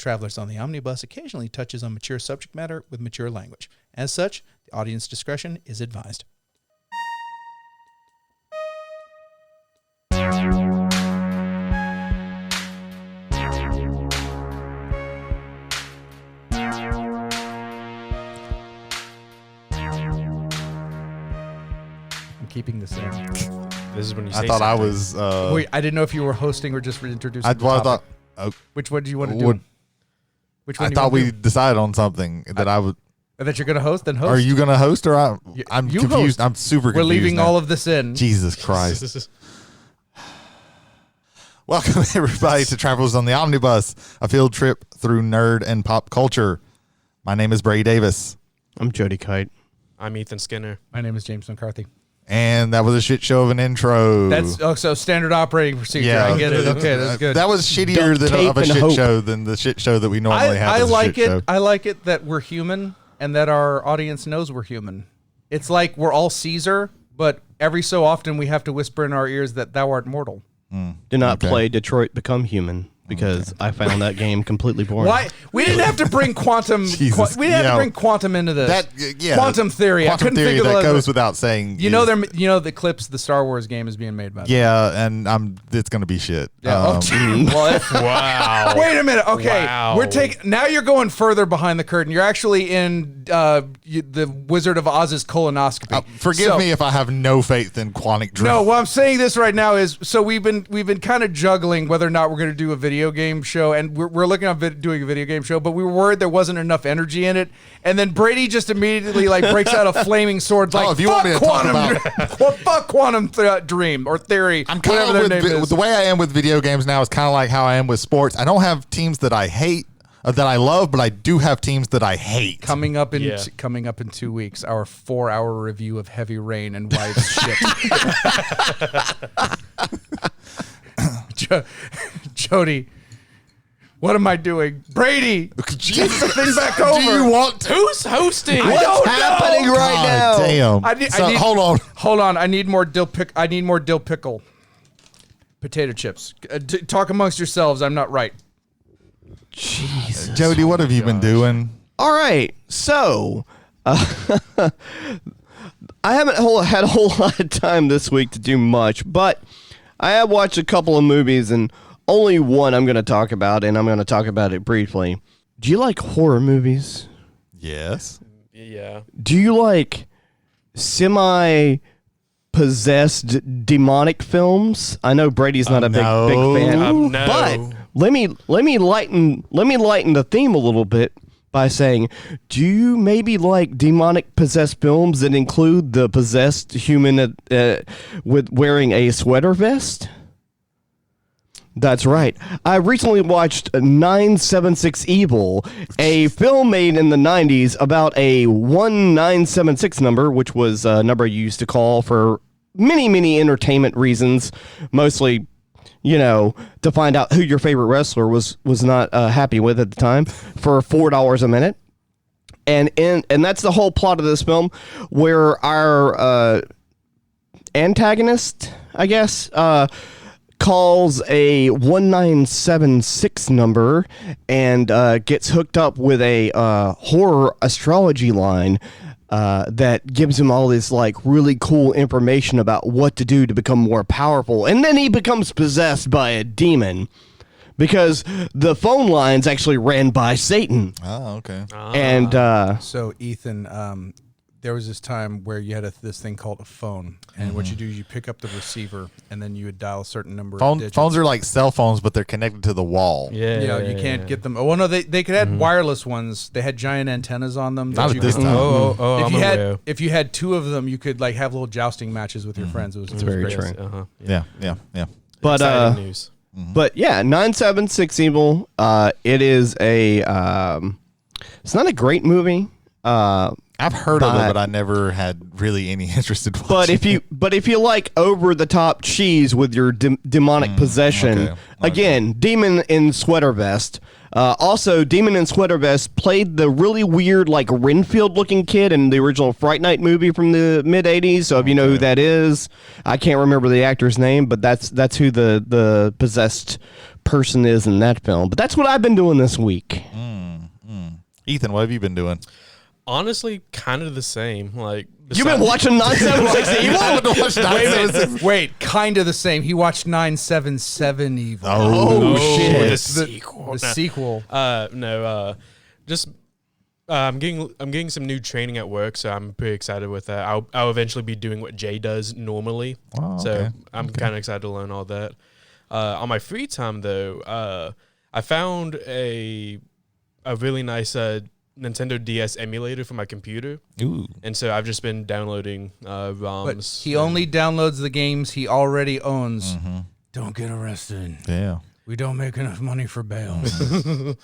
Travelers on the Omnibus occasionally touches on mature subject matter with mature language. As such, the audience discretion is advised. I'm keeping this in. This is when you say I thought something. I was. Wait, I didn't know if you were hosting or just reintroducing the topic. Which one do you want to do? Which one I thought we decided on something that I would. That you're going to host, then host. Are you going to host or I'm you confused? host. I'm super confused. We're leaving now. all of this in. Jesus Christ. Welcome, everybody, to Travelers on the Omnibus, a field trip through nerd and pop culture. My name is Brady Davis. I'm Jody Kite. I'm Ethan Skinner. My name is James McCarthy. And that was a shit show of an intro. That's so standard operating procedure. Yeah, I get it. Okay, that's good. That was shittier of a shit show than the shit show that we normally have. I as a like shit it. show. I like it that we're human and that our audience knows we're human. It's like we're all Caesar, but every so often we have to whisper in our ears that thou art mortal. Do not play Detroit Become Human because I found that game completely boring. Why? We didn't have to bring quantum. We didn't have to bring quantum into this. Quantum theory. Quantum I couldn't theory think of that goes without saying. You know, the clips. The Star Wars game is being made by. Yeah, and it's gonna be shit. Yeah. Wow. Wait a minute. Okay, Wow. we're taking. Now you're going further behind the curtain. You're actually in the Wizard of Oz's colonoscopy. Forgive me if I have no faith in quantic drill. No, what I'm saying this right now is so we've been kind of juggling whether or not we're going to do a video game show, and we're looking at doing a video game show, but we were worried there wasn't enough energy in it, and then Brady just immediately breaks out a flaming sword like if you want me to talk fuck quantum dream or theory. I'm kind whatever of their name is. the way I am with video games now is kind of like how I am with sports. I don't have teams that I hate. That I love, but I do have teams that I hate. Coming up in 2 weeks, our 4-hour review of Heavy Rain and why it's shit. Jody, what am I doing? Brady, get the thing back over. Do you want to? Who's hosting? What's happening right now? Damn. Hold on. I need more dill pickle. Potato chips. Talk amongst yourselves. I'm not right. Jesus. Jody, what have you been doing? All right, so I haven't had a whole lot of time this week to do much, but I have watched a couple of movies, and only one I'm going to talk about, and I'm going to talk about it briefly. Do you like horror movies? Yes. Yeah. Do you like semi-possessed demonic films? I know Brady's not a big fan, no. but let me lighten the theme a little bit by saying, do you maybe like demonic possessed films that include the possessed human with wearing a sweater vest? That's right. I recently watched 976 Evil, a film made in the 90s about a 1976 number, which was a number you used to call for many entertainment reasons, mostly, to find out who your favorite wrestler was not happy with at the time, for $4 a minute. And that's the whole plot of this film, where our antagonist, I guess, calls a 1976 number and gets hooked up with a horror astrology line that gives him all this really cool information about what to do to become more powerful. And then he becomes possessed by a demon because the phone line's actually ran by Satan. Oh, okay. And So Ethan, there was this time where you had this thing called a phone, and what you do is you pick up the receiver, and then you would dial a certain number of digits. Phones are like cell phones, but they're connected to the wall. Yeah, you can't get them. Oh, well, no, they could have wireless ones. They had giant antennas on them. Not at this time. If you had two of them, you could have little jousting matches with your friends. It was very great. true. Yeah. But exciting news. But yeah, 976 Evil. It is a. It's not a great movie. I've heard of it, but I never had really any interest in watching. But if you like over the top cheese with your demonic possession, again, demon in sweater vest. Also, demon in sweater vest played the really weird Renfield looking kid in the original Fright Night movie from the mid '80s. So if you know who that is, I can't remember the actor's name, but that's who the possessed person is in that film. But that's what I've been doing this week. Ethan, what have you been doing? Honestly, kind of the same. Like You've been watching 976 Evil? I haven't watched 976. Wait, kind of the same. He watched 977 Evil. Oh, shit. The sequel. The sequel. Just I'm getting some new training at work, so I'm pretty excited with that. I'll eventually be doing what Jay does normally, Oh, so okay. I'm kind of excited to learn all that. On my free time, though, I found a really nice Nintendo DS emulator for my computer, Ooh. and so I've just been downloading ROMs. But he only downloads the games he already owns. Don't get arrested. Yeah. We don't make enough money for bail.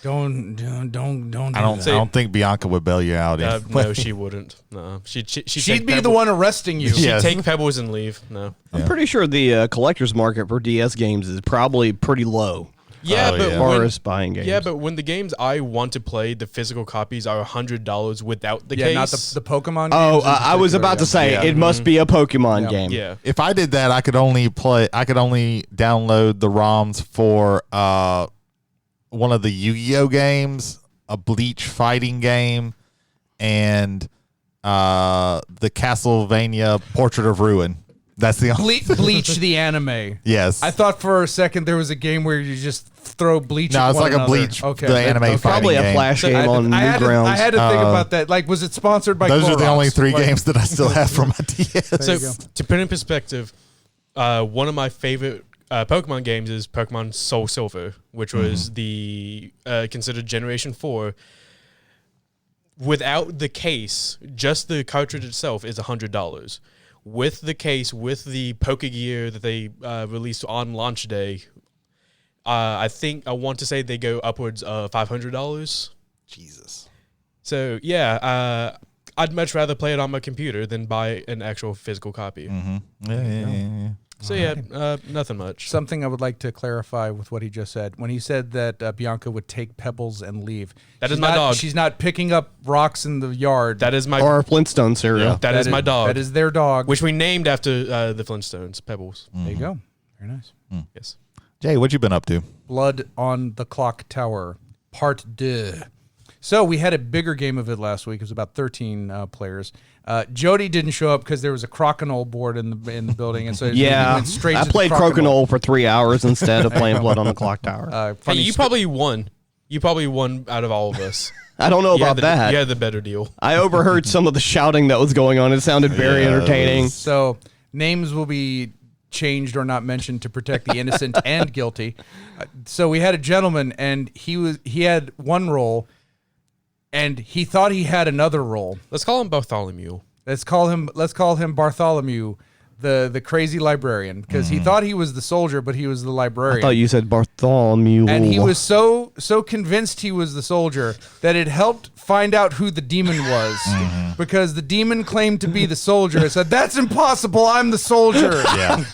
don't do I that. don't think Bianca would bail you out. No, she wouldn't. No, She'd be the one arresting you. Yeah. She'd take pebbles and leave. No. I'm pretty sure the collector's market for DS games is probably pretty low. Yeah, Oh, but yeah. As far as buying games. Yeah, but when the games I want to play, the physical copies are $100 without the Yeah, case. not the Pokemon games. Oh, in I was particular, about to say Yeah. it must be a Pokemon Yeah. game. Yeah. If I did that, I could only download the ROMs for one of the Yu-Gi-Oh games, a Bleach fighting game, and the Castlevania Portrait of Ruin. That's the only. Bleach the anime. Yes. I thought for a second there was a game where you just throw Bleach. No, at it's one like a another. Bleach, Okay, the that- anime okay. fighting Probably a game. Flash So game on I had Newgrounds. to think about that. Like, was it sponsored by? Those are the Clorox? only three Like, games that I still have from my DS. There you So go. to put it in perspective, one of my favorite Pokemon games is Pokemon Soul Silver, which was the considered Generation 4. Without the case, just the cartridge itself is $100. With the case, with the Pokegear that they released on launch day, I want to say they go upwards of $500. Jesus. So yeah, I'd much rather play it on my computer than buy an actual physical copy. Yeah. So nothing much. Something I would like to clarify with what he just said. When he said that Bianca would take pebbles and leave, That she's is my not- dog. She's not picking up rocks in the yard. That is my Or a Flintstone cereal. that is my dog, That is their dog. which we named after the Flintstones, Pebbles. There you go. Very nice. Yes. Jay, what you been up to? Blood on the Clocktower, Part 2. So we had a bigger game of it last week. It was about 13 players. Jody didn't show up because there was a crokinole board in the building, and so he Yeah, went straight I to the played Crokinole for 3 hours instead of playing Blood on the Clock Tower. Hey, Funny you probably won. You probably won out of all of us. I don't know You had about that. You had the better deal. I overheard some of the shouting that was going on. It sounded very Yeah, it entertaining. was- So names will be changed or not mentioned to protect the innocent and guilty. So we had a gentleman, and he had one role, and he thought he had another role. Let's call him Bartholomew. Let's call him Bartholomew, the crazy librarian, because he thought he was the soldier, but he was the librarian. I thought you said Bartholomew. And he was so convinced he was the soldier that it helped find out who the demon was, because the demon claimed to be the soldier. It said, "That's impossible. I'm the soldier." Yeah.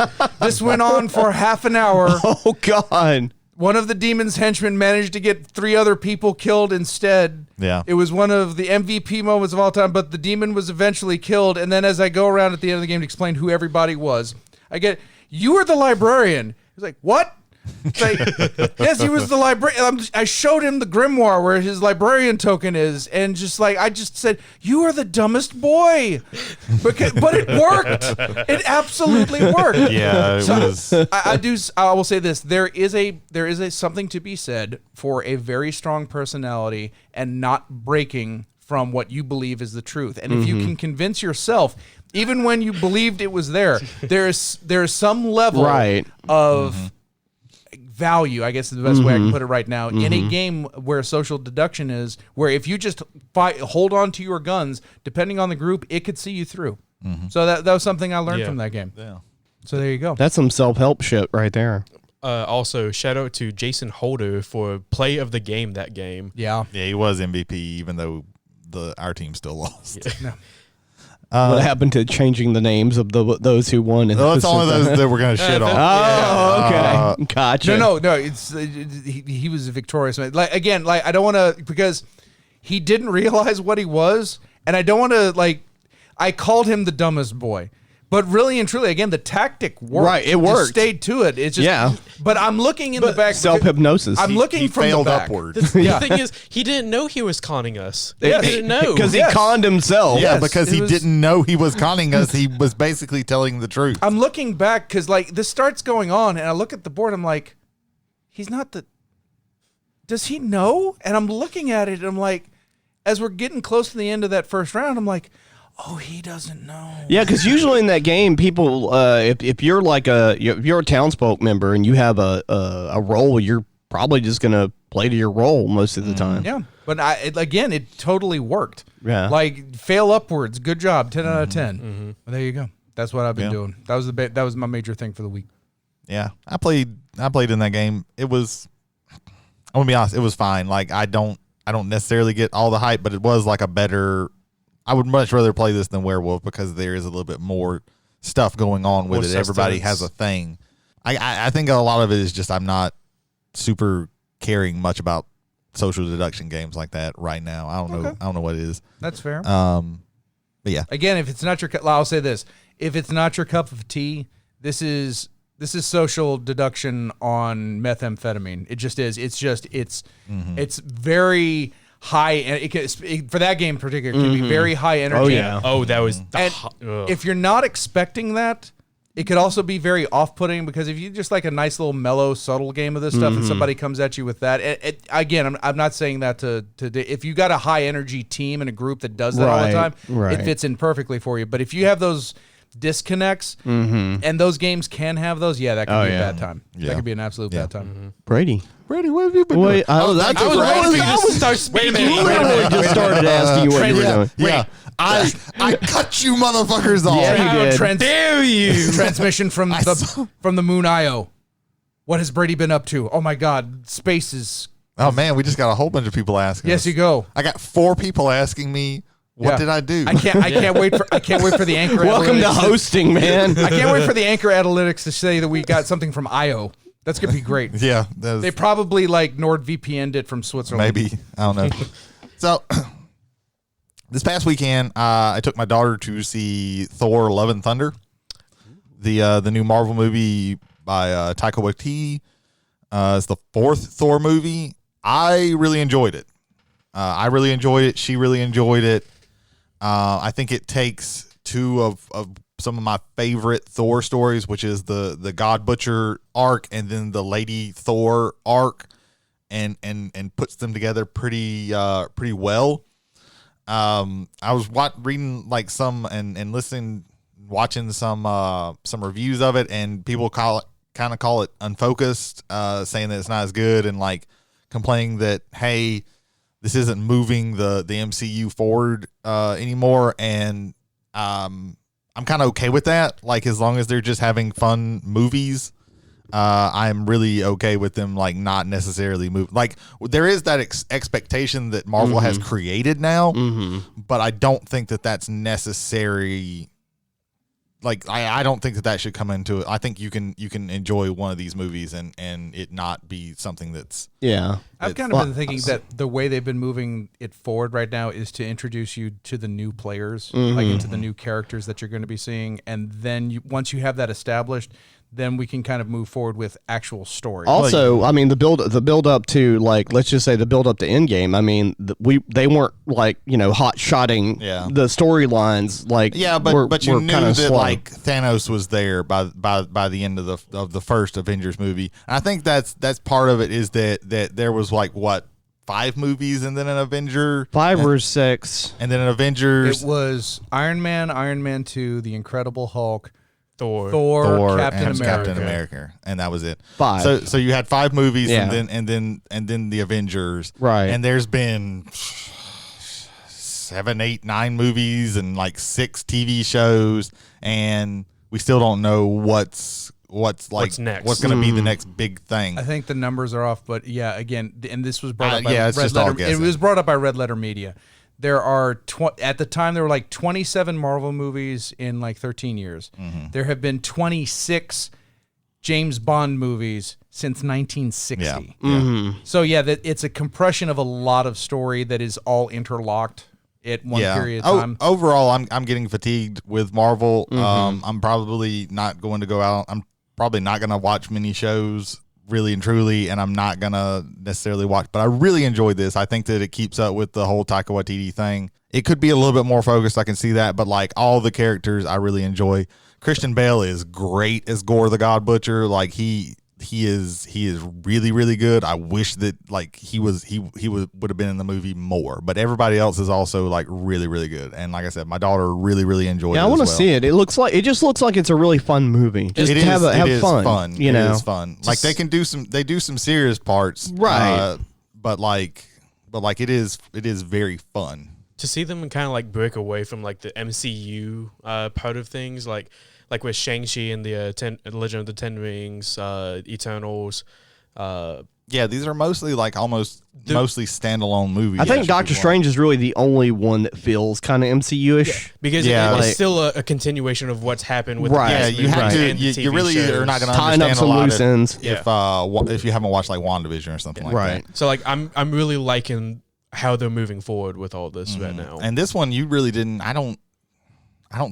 This went on for half an hour. Oh, God. One of the demon's henchmen managed to get 3 other people killed instead. Yeah. It was one of the MVP moments of all time, but the demon was eventually killed. And then as I go around at the end of the game to explain who everybody was, I get, "You were the librarian." He's like, "What?" It's like, yes, he was the librarian. I showed him the grimoire where his librarian token is, and I just said, "You are the dumbest boy," but it worked. It absolutely worked. Yeah, it was. I will say this: there is a something to be said for a very strong personality and not breaking from what you believe is the truth. And if you can convince yourself, even when you believed it was there is some level Right. of value, I guess is the best way I can put it right now, in a game where social deduction is, where if you just hold on to your guns, depending on the group, it could see you through. So that was something I learned Yeah. from that game. Yeah. So there you go. That's some self-help shit right there. Also, shout out to Jason Holder for play of the game that game. Yeah. Yeah, he was MVP, even though our team still lost. What happened to changing the names of those who won? Well, it's only those that we're going to shit on. Oh, okay. Gotcha. No. He was a victorious man. I don't want to, because he didn't realize what he was, and I don't want to, I called him the dumbest boy, But really and truly, again, the tactic worked. Right, it Just worked. stayed to it. It's just, But I'm looking in the back. Self-hypnosis. I'm looking He from failed the back. upward. The thing is, he didn't know he was conning us. Yes. He didn't know. Because he conned himself. Yeah, Yes, because it he was- didn't know he was conning us. He was basically telling the truth. I'm looking back because like this starts going on, and I look at the board. I'm like, he's not the. Does he know? And I'm looking at it, and I'm like, as we're getting close to the end of that first round, I'm like, oh, he doesn't know. Yeah, because usually in that game, people, if you're like if you're a townsfolk member and you have a role, you're probably just gonna play to your role most of the time. Yeah, but again, it totally worked. Yeah. Like fail upwards. Good job. 10 out of 10. Well, there you go. That's what I've been doing. That was that was my major thing for the week. Yeah, I played in that game. It was, I'm gonna be honest, it was fine. Like I don't necessarily get all the hype, but it was like a better. I would much rather play this than Werewolf because there is a little bit more stuff going on with More it. Everybody sustenance. has a thing. I think a lot of it is just I'm not super caring much about social deduction games like that right now. I don't know. I don't know what it is. That's fair. But yeah, Again, if it's not your, I'll say this: if it's not your cup of tea, this is social deduction on methamphetamine. It just is. It's very high, and for that game in particular, it can be very high energy. Oh, yeah. Oh, that was. And if you're not expecting that, it could also be very off-putting because if you just like a nice little mellow, subtle game of this stuff, and somebody comes at you with that, again, I'm not saying that to if you got a high energy team and a group that does that all the time, it fits in perfectly for you. But if you have those disconnects, and those games can have those, that could be a bad time. Yeah. That could be an absolute bad time. Brady. Brady, what have you been Wait, doing? I was literally just started asking you what you were doing. Yeah, I cut you motherfuckers off. Yeah, you did. Dare you? Transmission from the Moon Io. What has Brady been up to? Oh my God, space is. Oh man, we just got a whole bunch of people asking. Yes, us. you go. I got 4 people asking me, "What Yeah. did I do?" I can't wait for the anchor. Welcome to analytics hosting, man. I can't wait for the anchor analytics to say that we got something from IO. That's gonna be great. Yeah, that was, They probably like NordVPN'd it from Switzerland. maybe I don't know. So this past weekend, I took my daughter to see Thor: Love and Thunder, the new Marvel movie by Taika Waititi. It's the 4th Thor movie. I really enjoyed it. I really enjoyed it. She really enjoyed it. I think it takes 2 of some of my favorite Thor stories, which is the God Butcher arc and then the Lady Thor arc, and puts them together pretty well. I was reading like some and listening, watching some reviews of it, and people call it unfocused, saying that it's not as good, and like complaining that, hey, this isn't moving the MCU forward anymore, and I'm kind of okay with that. Like, as long as they're just having fun movies, I'm really okay with them, like, not necessarily move. Like, there is that expectation that Marvel has created now, but I don't think that that's necessary. Like, I don't think that should come into it. I think you can enjoy one of these movies and it not be something that's. Yeah. I've kind of been thinking that the way they've been moving it forward right now is to introduce you to the new players, like into the new characters that you're going to be seeing, and then once you have that established, then we can kind of move forward with actual story. Also, I mean, the build up to, like, let's just say the build up to Endgame. I mean, they weren't like, hot shotting the storylines. Like, but you knew that slow. like Thanos was there by the end of the first Avengers movie. And I think that's part of it, is that there was like what, 5 movies and then an Avenger, 5 or 6, and then an Avengers. It was Iron Man 2, The Incredible Hulk, Thor, Captain and America. Captain America, and that was it. 5. So you had 5 movies, Yeah. and then the Avengers, Right. And there's been 7, 8, 9 movies and like 6 TV shows, and we still don't know what's next. What's going to be the next big thing? I think the numbers are off, but yeah, again, and this was brought up by it's Red just all Letter. It guessing. was brought up by Red Letter Media. There are at the time there were like 27 Marvel movies in like 13 years. There have been 26 James Bond movies since 1960. Yeah. So yeah, it's a compression of a lot of story that is all interlocked. at one period of time. Overall, I'm getting fatigued with Marvel. I'm probably not going to go out. I'm probably not going to watch many shows really and truly, and I'm not going to necessarily watch. But I really enjoyed this. I think that it keeps up with the whole Taika Waititi thing. It could be a little bit more focused. I can see that. But like all the characters, I really enjoy. Christian Bale is great as Gore the God Butcher. Like he is really, really good. I wish that like he would have been in the movie more, but everybody else is also like really, really good. And like I said, my daughter really, really enjoyed it. Yeah, I want to see it. It just looks like it's a really fun movie. Just have fun. You know, it is fun. Like they do some serious parts, right? But it is very fun to see them kind of like break away from like the MCU part of things, like with Shang-Chi and the Legend of the Ten Rings, Eternals. Yeah, these are mostly like mostly standalone movies. I think Doctor Strange is really the only one that feels kind of MCU-ish. Because it's still a continuation of what's happened with the past you have to. You really shows. are not going to tying understand up some a lot loose ends. if you haven't watched like WandaVision or something like that. So like I'm really liking how they're moving forward with all this right now. And this one, you really didn't. I don't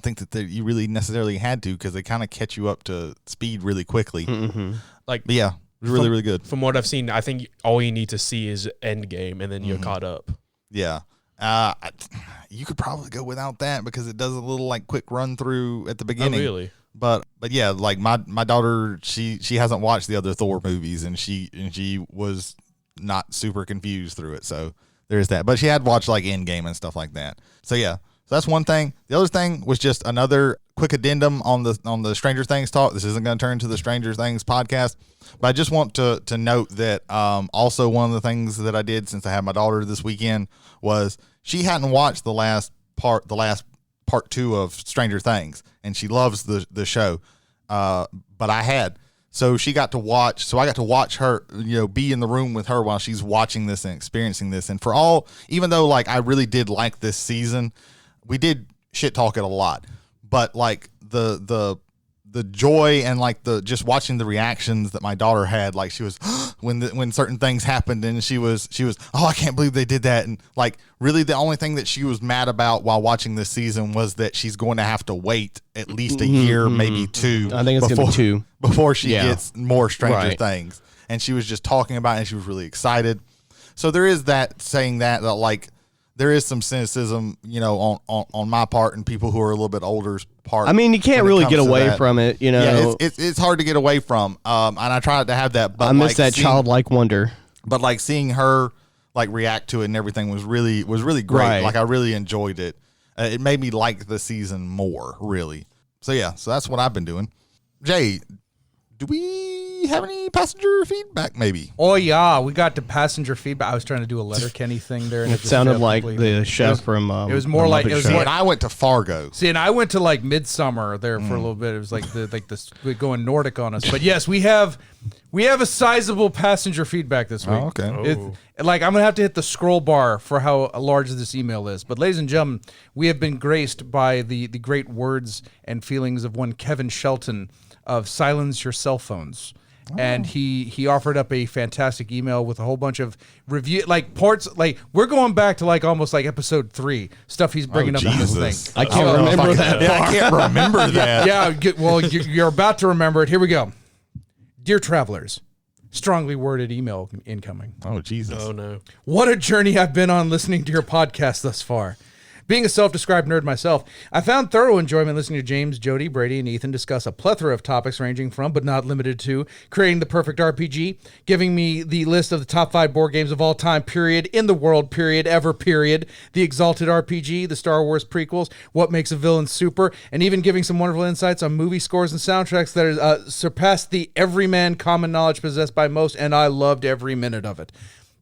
think that you really necessarily had to, because they kind of catch you up to speed really quickly. Like, but yeah, it was really, really good. From what I've seen, I think all you need to see is Endgame, and then you're caught up. Yeah. You could probably go without that because it does a little like quick run through at the beginning. Oh, really? But yeah, like my daughter, she hasn't watched the other Thor movies, and she was not super confused through it. So there's that. But she had watched like Endgame and stuff like that. So yeah. So that's one thing. The other thing was just another quick addendum on the Stranger Things talk. This isn't going to turn into the Stranger Things podcast, but I just want to note that also one of the things that I did since I had my daughter this weekend was she hadn't watched the last part 2 of Stranger Things, and she loves the show, but I had. So she got to watch. So I got to watch her, be in the room with her while she's watching this and experiencing this. And even though like I really did like this season, we did shit talk it a lot, but like the joy and like the just watching the reactions that my daughter had, like she was when certain things happened, and she was oh, I can't believe they did that. And like really the only thing that she was mad about while watching this season was that she's going to have to wait at least a year, maybe 2. I think it's going to be 2 before she gets more Stranger Things. And she was just talking about it, and she was really excited. So there is that saying that like there is some cynicism, on my part and people who are a little bit older's part. I mean, you can't really get away from it, Yeah, it's hard to get away from. And I tried to have that, but I miss that childlike wonder. But like seeing her like react to it and everything was really great. Right. Like I really enjoyed it. It made me like the season more, really. So yeah, so that's what I've been doing. Jay, do we have any passenger feedback maybe? Oh yeah, we got the passenger feedback. I was trying to do a Letterkenny thing there, and it sounded like the chef from it was more like and I went to Fargo. See, and I went to like Midsummer there for a little bit. It was like we're going Nordic on us. But yes, we have a sizable passenger feedback this week. Oh, okay. Like I'm gonna have to hit the scroll bar for how large this email is. But ladies and gentlemen, we have been graced by the great words and feelings of one Kevin Shelton of Silence Your Cell Phones. And he offered up a fantastic email with a whole bunch of review, like parts, like we're going back to like almost like episode 3 stuff he's bringing up in this thing. I can't remember that. Yeah, I can't remember that. Yeah, well, you're about to remember it. Here we go. Dear travelers, strongly worded email incoming. Oh, Jesus. Oh, no. What a journey I've been on listening to your podcast thus far. Being a self-described nerd myself, I found thorough enjoyment listening to James, Jody, Brady, and Ethan discuss a plethora of topics ranging from, but not limited to, creating the perfect RPG, giving me the list of the top 5 board games of all time, period, in the world, period, ever, period, the Exalted RPG, the Star Wars prequels, what makes a villain super, and even giving some wonderful insights on movie scores and soundtracks that surpassed the everyman common knowledge possessed by most, and I loved every minute of it.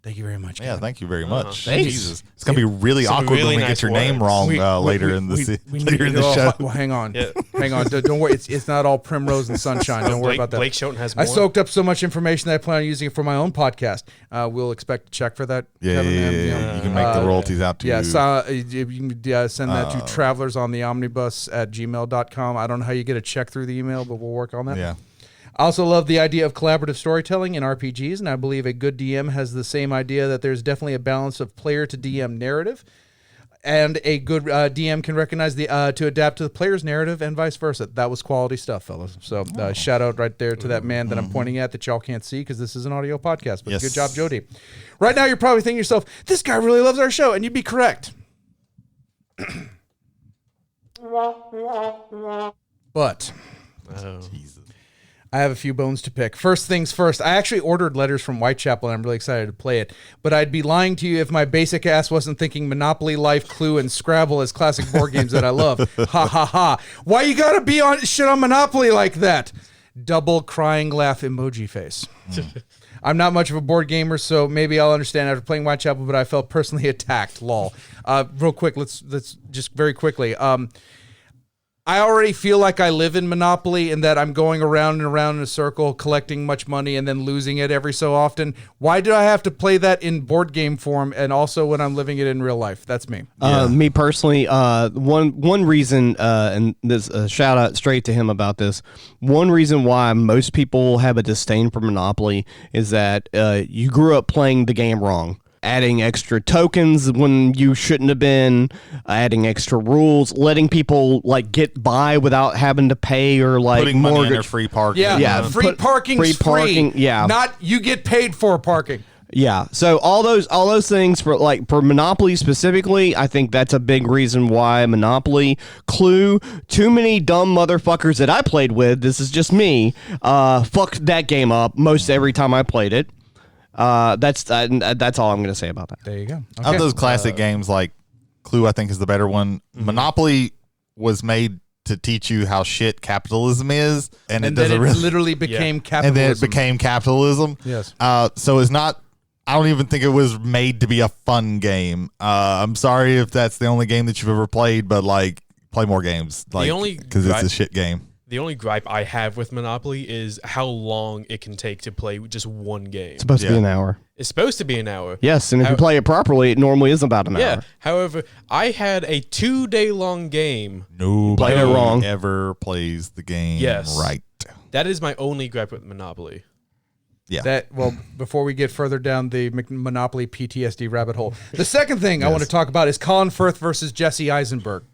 Thank you very much. Yeah, thank you very much. Thanks. Jesus, it's gonna be really awkward when we get your name wrong later in the show. Well, hang on, hang on. Don't worry. It's not all primrose and sunshine. Don't worry about that. Blake Shelton has more. I soaked up so much information that I plan on using it for my own podcast. We'll expect a check for that. Yeah, Kevin, You can make the royalties out to you. You can send that to travelersontheomnibus@gmail.com. I don't know how you get a check through the email, but we'll work on that. Yeah. I also love the idea of collaborative storytelling in RPGs, and I believe a good DM has the same idea that there's definitely a balance of player to DM narrative. and a good DM can recognize the to adapt to the player's narrative and vice versa. That was quality stuff, fellas. So shout out right there to that man that I'm pointing at that y'all can't see because this is an audio podcast. But Yes. good job, Jody. Right now, you're probably thinking to yourself, this guy really loves our show, and you'd be correct. But Jesus. I have a few bones to pick. First things first, I actually ordered Letters from Whitechapel, and I'm really excited to play it. But I'd be lying to you if my basic ass wasn't thinking Monopoly, Life, Clue, and Scrabble as classic board games that I love. Ha ha ha. Why you gotta be on shit on Monopoly like that? Double crying laugh emoji face. I'm not much of a board gamer, so maybe I'll understand after playing Whitechapel, but I felt personally attacked. Lol. Real quick, let's just very quickly. I already feel like I live in Monopoly and that I'm going around and around in a circle collecting much money and then losing it every so often. Why do I have to play that in board game form and also when I'm living it in real life? That's me. Me personally, one reason, and this shout out straight to him about this. One reason why most people have a disdain for Monopoly is that you grew up playing the game wrong. Adding extra tokens when you shouldn't have been, adding extra rules, letting people like get by without having to pay or like Putting money in mortgage. their free parking. Yeah, free parking's free. Parking, yeah. Not you get paid for parking. Yeah, so all those things for Monopoly specifically, I think that's a big reason why Monopoly, Clue, too many dumb motherfuckers that I played with. This is just me. Fucked that game up most every time I played it. That's all I'm gonna say about that. There you go. Of those classic games, like Clue, I think is the better one. Monopoly was made to teach you how shit capitalism is, and it then doesn't it really. literally became capitalism. And then it became capitalism. Yes. So it's not. I don't even think it was made to be a fun game. I'm sorry if that's the only game that you've ever played, but like, play more games. Like, because it's a shit game. The only gripe I have with Monopoly is how long it can take to play just one game. It's supposed to be an hour. It's supposed to be an hour. Yes, and if you play it properly, it normally is about an hour. However, I had a 2-day long game. Nobody Played it wrong. ever plays the game right. That is my only gripe with Monopoly. Yeah. Before we get further down the Monopoly PTSD rabbit hole, the second thing I want to talk about is Colin Firth versus Jesse Eisenberg.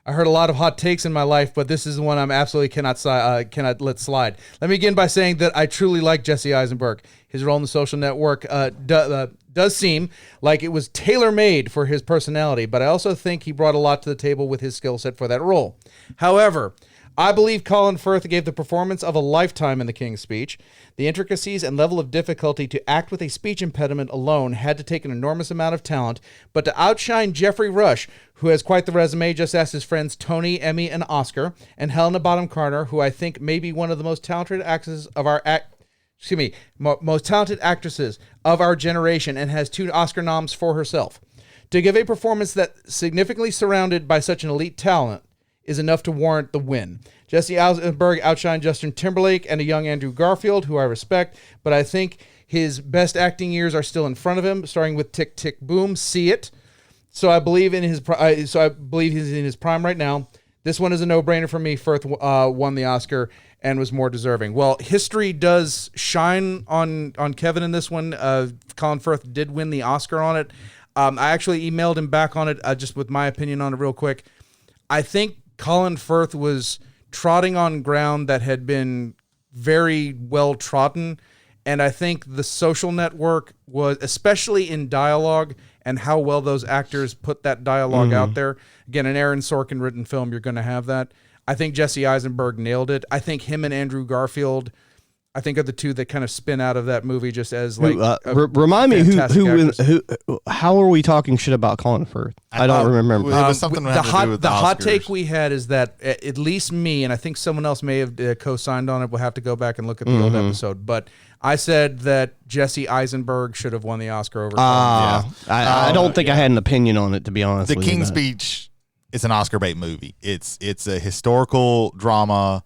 I heard a lot of hot takes in my life, but this is the one I'm absolutely cannot let slide. Let me begin by saying that I truly like Jesse Eisenberg. His role in The Social Network does seem like it was tailor-made for his personality, but I also think he brought a lot to the table with his skill set for that role. However, I believe Colin Firth gave the performance of a lifetime in The King's Speech. The intricacies and level of difficulty to act with a speech impediment alone had to take an enormous amount of talent, but to outshine Jeffrey Rush, who has quite the resume, just asked his friends Tony, Emmy, and Oscar, and Helena Bonham Carter, who I think may be one of the most talented actresses of our most talented actresses of our generation, and has 2 Oscar noms for herself. To give a performance that significantly surrounded by such an elite talent is enough to warrant the win. Jesse Eisenberg outshined Justin Timberlake and a young Andrew Garfield, who I respect, but I think his best acting years are still in front of him, starting with Tick Tick Boom, See It. So I believe he's in his prime right now. This one is a no-brainer for me. Firth won the Oscar and was more deserving. Well, history does shine on Kevin in this one. Colin Firth did win the Oscar on it. I actually emailed him back on it, just with my opinion on it real quick. I think Colin Firth was trotting on ground that had been very well trodden, and I think The Social Network was, especially in dialogue and how well those actors put that dialogue out there. Again, an Aaron Sorkin written film, you're going to have that. I think Jesse Eisenberg nailed it. I think him and Andrew Garfield, I think, are the 2 that kind of spin out of that movie just as like. Remind me who. How are we talking shit about Colin Firth? I don't remember. It was something that had to do with the hot Oscars. take we had is that at least me, and I think someone else may have co-signed on it. We'll have to go back and look at the old episode, but I said that Jesse Eisenberg should have won the Oscar over. I don't think I had an opinion on it, to be honest. The King's Speech is an Oscar bait movie. It's a historical drama.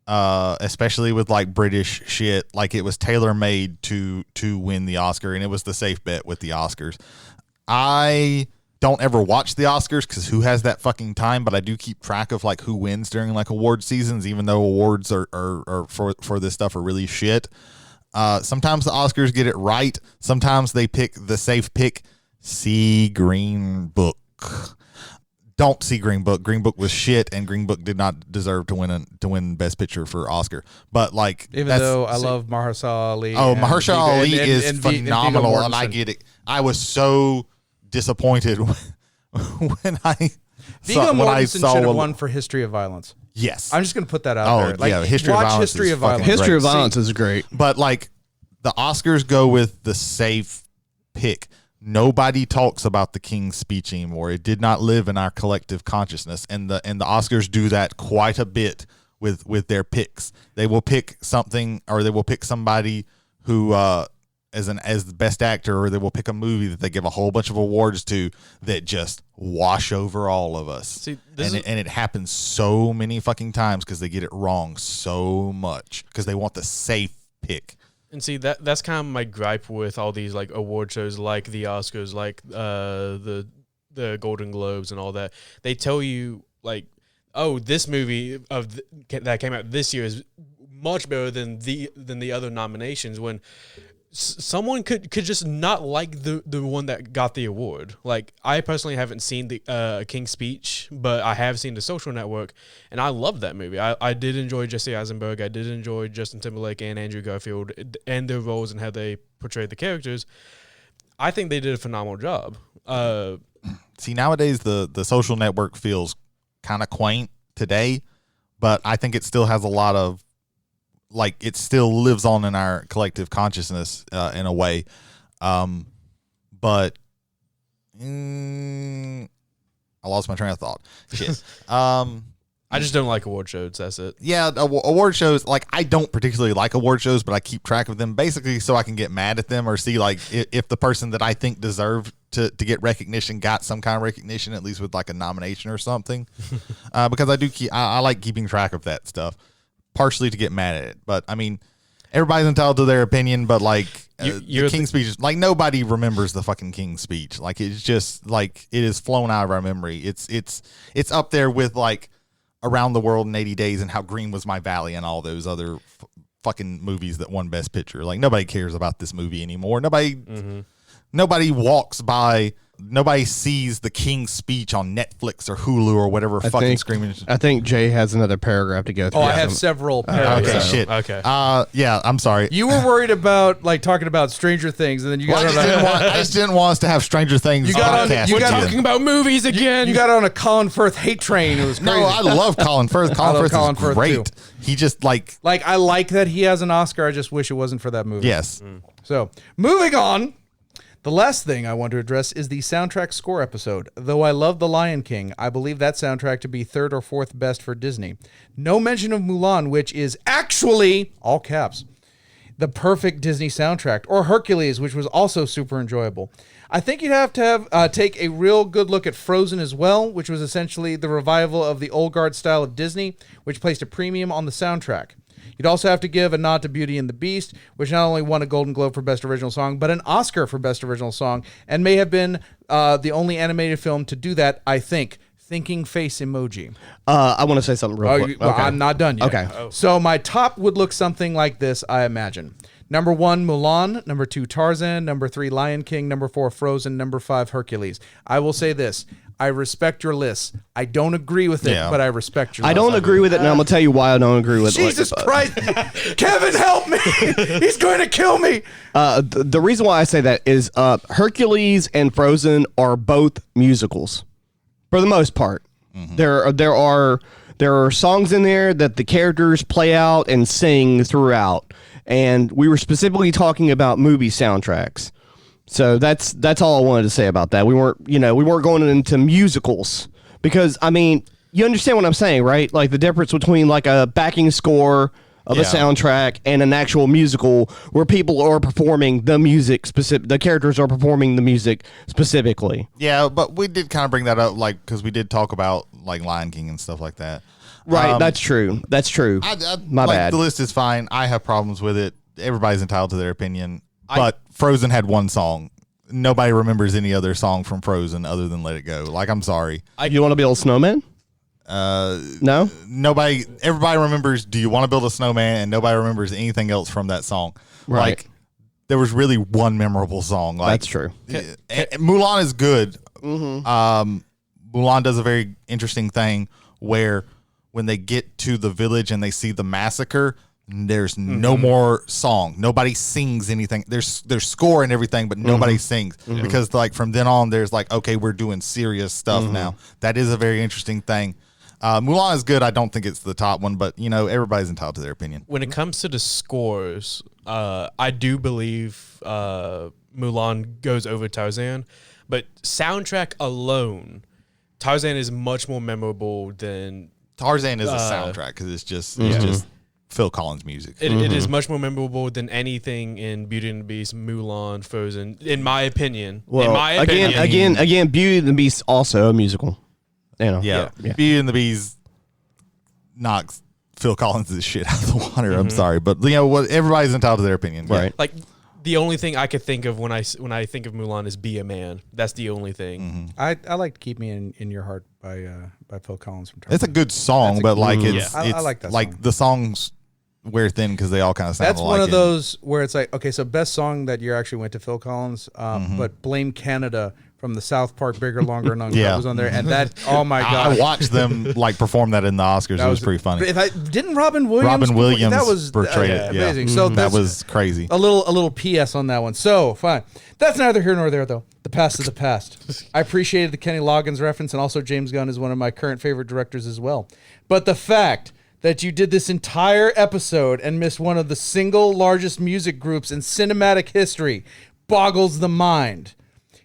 Especially with like British shit, like it was tailor made to win the Oscar, and it was the safe bet with the Oscars. I don't ever watch the Oscars because who has that fucking time? But I do keep track of like who wins during like award seasons, even though awards are for this stuff are really shit. Sometimes the Oscars get it right. Sometimes they pick the safe pick. See Green Book. Don't see Green Book. Green Book was shit, and Green Book did not deserve to win Best Picture for Oscar. But like, Even though I love Mahershala Ali. oh, and Mahershala Ali is and Viggo phenomenal, and I Mortensen. get it. I was so disappointed when I Viggo Mortensen saw should have won for History of Violence. Yes, I'm just going to put that out there. Like, History of watch Violence. History is of fucking Violence. great. History of Violence is great. But like, the Oscars go with the safe pick. Nobody talks about the King's Speech anymore. It did not live in our collective consciousness, and the Oscars do that quite a bit with their picks. They will pick something, or they will pick somebody who as the best actor, or they will pick a movie that they give a whole bunch of awards to that just wash over all of us. See, and it happens so many fucking times because they get it wrong so much because they want the safe pick. And see, that's kind of my gripe with all these like award shows, like the Oscars, like the Golden Globes and all that. They tell you like, oh, this movie that came out this year is much better than the other nominations. When someone could just not like the one that got the award. Like, I personally haven't seen the King's Speech, but I have seen The Social Network, and I loved that movie. I did enjoy Jesse Eisenberg. I did enjoy Justin Timberlake and Andrew Garfield and their roles and how they portrayed the characters. I think they did a phenomenal job. See, nowadays the Social Network feels kind of quaint today, but I think it still has a lot of, like, it still lives on in our collective consciousness in a way. But I lost my train of thought. Shit. I just don't like award shows. That's it. Yeah, award shows, like, I don't particularly like award shows, but I keep track of them basically so I can get mad at them or see, like, if the person that I think deserved to get recognition got some kind of recognition, at least with, like, a nomination or something. Because I like keeping track of that stuff, partially to get mad at it. But, I mean, everybody's entitled to their opinion, but, like, the King's Speech, like, nobody remembers the fucking King's Speech. Like, it's just, like, it is flown out of our memory. It's up there with, like, Around the World in 80 Days and How Green Was My Valley and all those other fucking movies that won Best Picture. Like, nobody cares about this movie anymore. Nobody walks by, nobody sees the King's Speech on Netflix or Hulu or whatever screaming. I think Jay has another paragraph to go through. Oh, I have several paragraphs. Okay, shit. Okay. Yeah, I'm sorry. You were worried about, like, talking about Stranger Things, and then you got I just didn't want us to have Stranger Things podcast. We're talking about movies again. You got on a Colin Firth hate train. It was crazy. No, I love Colin Firth. Colin Firth is great. Too. He just, like, I like that he has an Oscar. I just wish it wasn't for that movie. yes. So, moving on. The last thing I want to address is the soundtrack score episode. Though I love The Lion King, I believe that soundtrack to be third or fourth best for Disney. No mention of Mulan, which is actually, all caps, the perfect Disney soundtrack, or Hercules, which was also super enjoyable. I think you'd have to take a real good look at Frozen as well, which was essentially the revival of the old guard style of Disney, which placed a premium on the soundtrack. You'd also have to give a nod to Beauty and the Beast, which not only won a Golden Globe for Best Original Song, but an Oscar for Best Original Song, and may have been the only animated film to do that, I think. Thinking face emoji. I want to say something real quick. Well, I'm not done yet. Okay. So my top would look something like this, I imagine. Number 1, Mulan. Number 2, Tarzan. Number 3, Lion King. Number 4, Frozen. Number 5, Hercules. I will say this. I respect your list. I don't agree with it, but I respect your list. I don't agree with it, and I'm going to tell you why I don't agree with it. Jesus Christ. Kevin, help me. He's going to kill me. The reason why I say that is Hercules and Frozen are both musicals, for the most part. Mm-hmm. There are songs in there that the characters play out and sing throughout, and we were specifically talking about movie soundtracks. So that's all I wanted to say about that. We weren't going into musicals because, I mean, you understand what I'm saying, right? Like the difference between like a backing score of a soundtrack and an actual musical where people are performing the music the characters are performing the music specifically. Yeah, but we did kind of bring that up, like, because we did talk about like Lion King and stuff like that. Right, that's true. That's true. My bad. The list is fine. I have problems with it. Everybody's entitled to their opinion. But Frozen had one song. Nobody remembers any other song from Frozen other than Let It Go. Like, I'm sorry. You want to build a snowman? No? Everybody remembers Do You Want to Build a Snowman, and nobody remembers anything else from that song. Right. Like, there was really one memorable song. Like, That's true. Mulan is good. Mm-hmm. Mulan does a very interesting thing where when they get to the village and they see the massacre, there's no more song. Nobody sings anything. There's score and everything, but nobody sings because like from then on, there's like, okay, we're doing serious stuff now. That is a very interesting thing. Mulan is good. I don't think it's the top one, but you know, everybody's entitled to their opinion. When it comes to the scores, I do believe Mulan goes over Tarzan, but soundtrack alone, Tarzan is much more memorable than Tarzan is a soundtrack because it's just Phil Collins music. It is much more memorable than anything in Beauty and the Beast, Mulan, Frozen, in my opinion. Well, again, Beauty and the Beast also a musical. You know, yeah. Beauty and the Beast knocks Phil Collins' shit out of the water. I'm sorry, but you know what? Everybody's entitled to their opinion, right? Like the only thing I could think of when I think of Mulan is "Be a Man." That's the only thing. I like to Keep Me in Your Heart by Phil Collins from Tarzan. It's a good song, but like it's I like that like song. the songs wear thin because they all kind of sound That's alike. one of those where it's like, okay, so best song that year actually went to Phil Collins, but Blame Canada from the South Park Bigger, Longer, and Longer was on there, and that, oh my god, I watched them like perform that in the Oscars. It was pretty funny. Didn't Robin Williams that was portrayed it? Yeah, amazing. So that was crazy. A little PS on that one. So fine. That's neither here nor there though. The past is the past. I appreciated the Kenny Loggins reference, and also James Gunn is one of my current favorite directors as well. But the fact that you did this entire episode and missed one of the single largest music groups in cinematic history boggles the mind.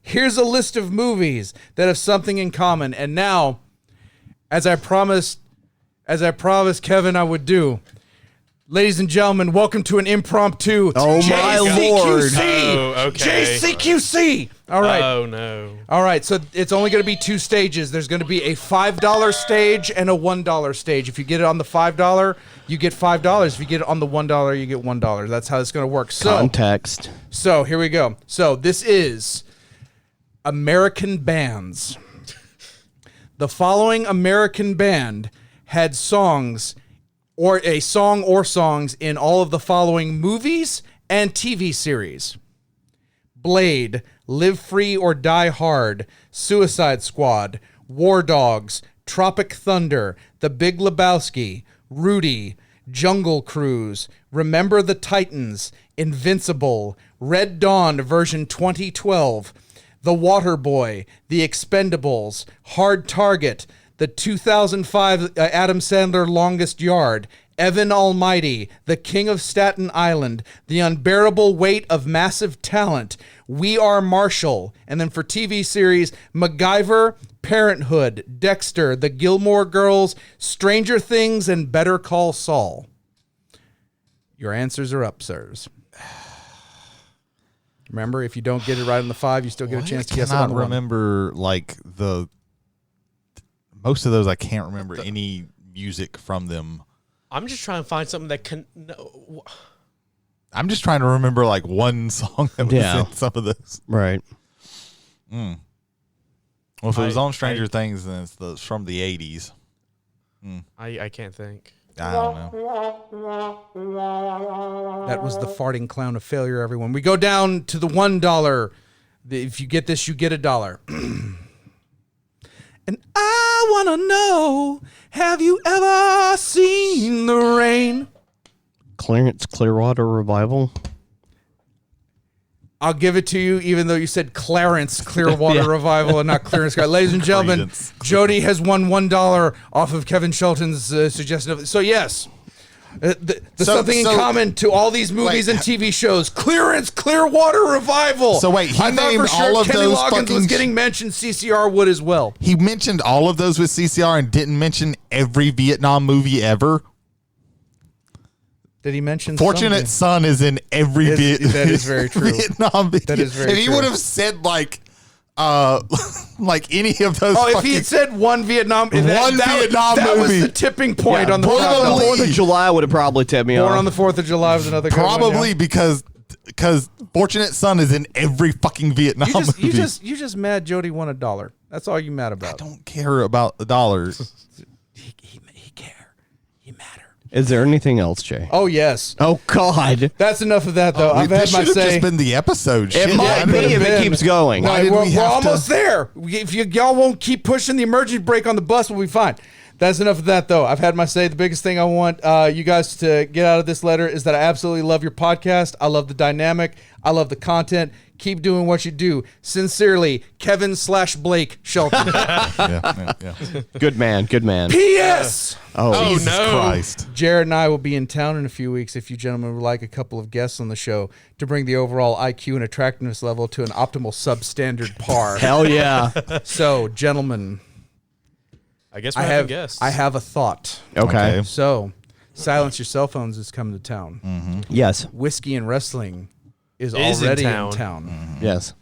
Here's a list of movies that have something in common. And now, as I promised Kevin I would do, ladies and gentlemen, welcome to an impromptu my Lord. Oh, okay. JCQC. All right. Oh no. All right, so it's only going to be two stages. There's going to be a $5 stage and a $1 stage. If you get it on the $5, you get $5. If you get it on the $1, you get $1. That's how it's going to work. Context. So here we go. So this is American bands. The following American band had songs or songs in all of the following movies and TV series: Blade, Live Free or Die Hard, Suicide Squad, War Dogs, Tropic Thunder, The Big Lebowski, Rudy, Jungle Cruise, Remember the Titans, Invincible, Red Dawn version 2012, The Waterboy, The Expendables, Hard Target, the 2005 Adam Sandler Longest Yard, Evan Almighty, The King of Staten Island, The Unbearable Weight of Massive Talent, We Are Marshall, and then for TV series, MacGyver, Parenthood, Dexter, The Gilmore Girls, Stranger Things, and Better Call Saul. Your answers are up, sirs. Remember, if you don't get it right on the 5, you still get a chance to guess it on the 1. Remember, like most of those, I can't remember any music from them. I'm just trying to find something that can. No. I'm just trying to remember like one song that was in some of those. Right. Well, if it was on Stranger Things, then it's from the 80s. I can't think. I don't know. That was the farting clown of failure, everyone. We go down to the $1. If you get this, you get $1. And I want to know, have you ever seen the rain? Clarence Clearwater Revival. I'll give it to you, even though you said Clarence Clearwater Revival and not Clarence. Ladies and gentlemen, Jody has won $1 off of Kevin Shelton's suggestion. So yes, there's something in common to all these movies and TV shows. Clarence Clearwater Revival. So wait, he named all of Kenny those Loggins was getting mentioned. CCR would as well. He mentioned all of those with CCR and didn't mention every Vietnam movie ever. Did he mention Fortunate Son is in every that is very true. Vietnam video. That is very If he true. would have said like any of those. Oh, if he had said one Vietnam movie, that was the tipping point on the probably. 4th of July would have probably tipped me Born off. on the 4th of July was another good one, Probably yeah. because Fortunate Son is in every fucking Vietnam movie. You just mad Jody won $1. That's all you mad about. I don't care about the dollars. He care. He matter. Is there anything else, Jay? Oh yes. Oh God. That's enough of that though. I've had This my should have say. just been the episode. It Shit, might man. be if it keeps going. No, Why did we're, we we're have to- almost there. If y'all won't keep pushing the emergency brake on the bus, we'll be fine. That's enough of that, though. I've had my say. The biggest thing I want you guys to get out of this letter is that I absolutely love your podcast. I love the dynamic. I love the content. Keep doing what you do. Sincerely, Kevin/Blake Shelton. Yeah. Good man. Good man. P.S. Oh, Jesus no. Christ. Jared and I will be in town in a few weeks if you gentlemen would like a couple of guests on the show to bring the overall IQ and attractiveness level to an optimal substandard par. hell yeah. So, gentlemen, I guess we're having guests. I have a thought. Okay. Okay. So, Silence Your Cell Phones is coming to town. Yes. Whiskey and Wrestling is Is in already in town. town. Yes.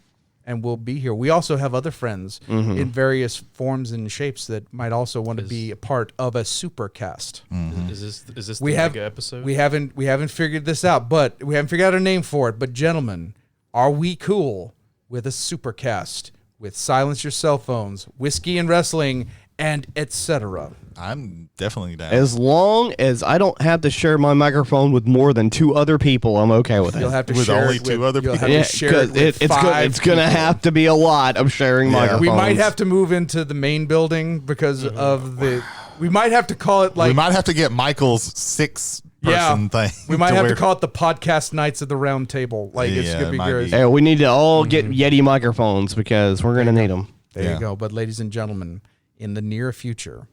And we'll be here. We also have other friends in various forms and shapes that might also want to be a part of a supercast. Is this We the have mega episode? we haven't figured this out, but we haven't figured out a name for it. But gentlemen, are we cool with a supercast with Silence Your Cell Phones, Whiskey and Wrestling, and etc.? I'm definitely down. As long as I don't have to share my microphone with more than 2 other people, I'm okay with it. You'll have to With share only it two with, other you'll have people. to share it with it's five it's gonna people. have to be a lot of sharing microphones. We might have to move into the main building because of the. We might have to call it like. we might have to get Michael's 6-person thing. We might have to where- call it the podcast Nights of the Round Table. Like it's Yeah, gonna be it might good. be. Hey, we need to all get Yeti microphones because we're gonna need them. There Yeah. you go. But ladies and gentlemen, in the near future,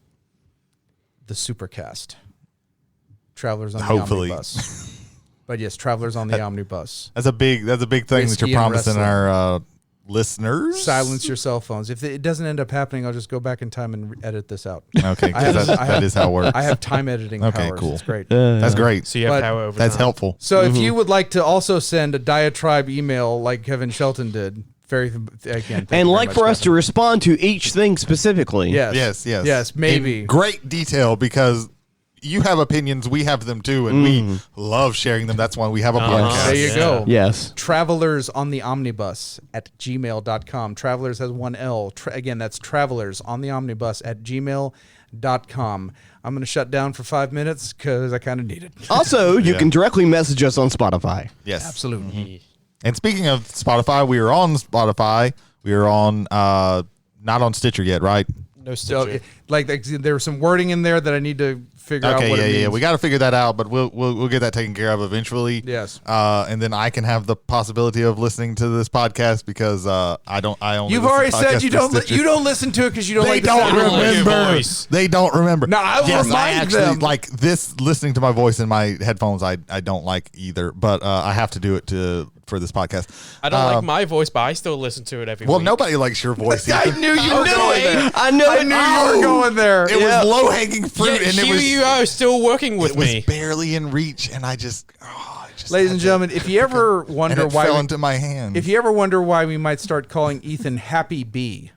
the Supercast, Travelers on the Hopefully. Omnibus. But yes, Travelers on the Omnibus. That's a big thing that Whiskey you're and promising wrestling. our listeners. Silence your cell phones. If it doesn't end up happening, I'll just go back in time and edit this out. Okay, I have- because I have- that is how it works. I have time editing Okay, powers. cool. It's great. That's great. so you have but power over That's time. helpful. So if you would like to also send a diatribe email like Kevin Shelton did, again, thank you And very like much, for us to Kevin. respond to each thing specifically. Yes. Yes. maybe. In great detail because you have opinions, we have them too, and we love sharing them. That's why we have a podcast. There you go. Yes. Travelers on the Omnibus at gmail.com. Travelers has one L. Again, that's Travelers on the Omnibus at gmail.com. I'm going to shut down for 5 minutes because I kind of need it. Also, you Yeah. can directly message us on Spotify. Yes. Absolutely. And speaking of Spotify, we are on Spotify. We are on not on Stitcher yet, right? No So, Stitcher. there was some wording in there that I need to figure out Okay, what it means. yeah. We got to figure that out, but we'll get that taken care of eventually. Yes. And then I can have the possibility of listening to this podcast because I only. You've listen already to said podcasts you through don't Stitcher. you don't listen to it because you don't They like the don't sound of my your remember. voice. They don't remember. No, I will yes, I remind actually them. like this. Listening to my voice in my headphones, I don't like either. But I have to do it for this podcast. I don't like my voice, but I still listen to it every Well, week. nobody likes your voice. I either. knew you were going there. I knew I knew you were going there. It was low hanging fruit, Yet and here it was you are still working with it was me. barely in reach, and I just Ladies had and to- gentlemen, if you ever and wonder it why fell we- into my hand. if you ever wonder why we might start calling Ethan Happy Bee,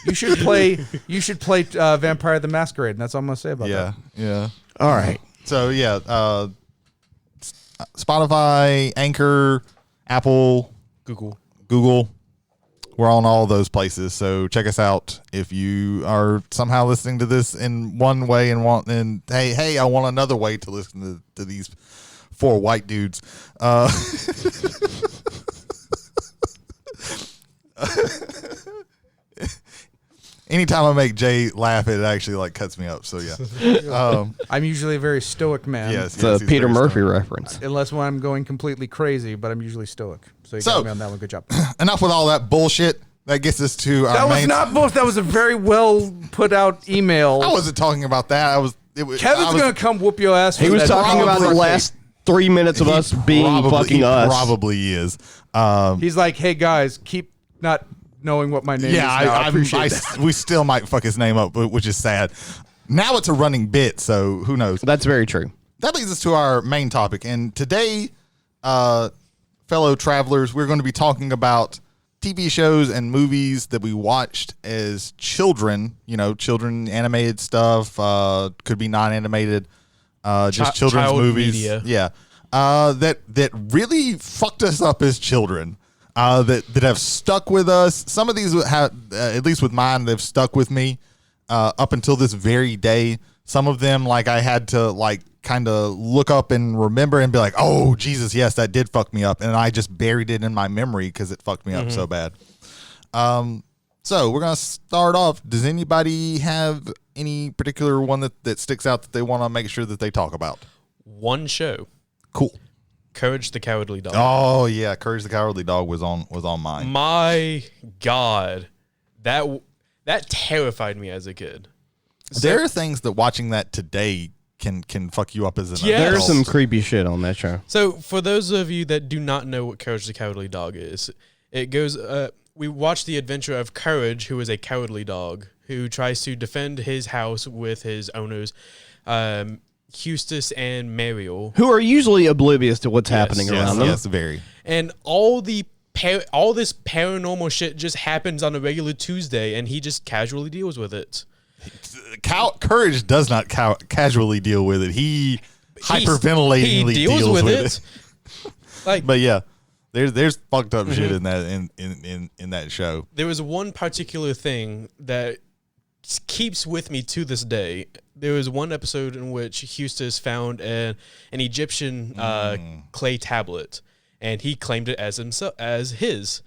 you should play Vampire the Masquerade, and that's all I'm gonna say about that. yeah. All right. So yeah, Spotify, Anchor, Apple, Google. We're on all those places. So check us out if you are somehow listening to this in one way and hey, I want another way to listen to these 4 white dudes. Anytime I make Jay laugh, it actually like cuts me up. So yeah. I'm usually a very stoic man. Yes. It's a he's Peter very Murphy strong. reference. Unless when I'm going completely crazy, but I'm usually stoic. So you So- got me on that one. Good job. Enough with all that bullshit. That gets us to our That was main. not both. That was a very well put out email. I wasn't talking about that. Kevin's gonna come whoop your ass. He for was that. talking about the Probably- last 3 minutes of us being fucking us. Probably is. He's like, hey guys, keep not knowing what my name is. Now. I appreciate that. we still might fuck his name up, which is sad. Now it's a running bit, so who knows? That's very true. That leads us to our main topic, and today, fellow travelers, we're going to be talking about TV shows and movies that we watched as children. You know, children animated stuff, could be non-animated, just children's child movies. media. Yeah, that really fucked us up as children. That have stuck with us. Some of these have, at least with mine, they've stuck with me up until this very day. Some of them, like I had to like kind of look up and remember and be like, oh, Jesus, yes, that did fuck me up. And I just buried it in my memory because it fucked me up so bad. So we're going to start off. Does anybody have any particular one that sticks out that they want to make sure that they talk about? One show. Cool. Courage the Cowardly Dog. Oh, yeah. Courage the Cowardly Dog was on mine. My God. That terrified me as a kid. There are things that watching that today can fuck you up as an Yes. adult. There's some creepy shit on that show. So, for those of you that do not know what Courage the Cowardly Dog is, it goes. We watch the adventure of Courage, who is a cowardly dog who tries to defend his house with his owners, Eustace and Mariel, Who are usually oblivious to what's happening around them. Yes, very. and all this paranormal shit just happens on a regular Tuesday, and he just casually deals with it. Courage does not casually deal with it. He hyperventilatingly He deals with it. Like, But yeah, there's fucked up shit in that in that show. there was one particular thing that keeps with me to this day. There was one episode in which Eustace found an Egyptian clay tablet, and he claimed it as his.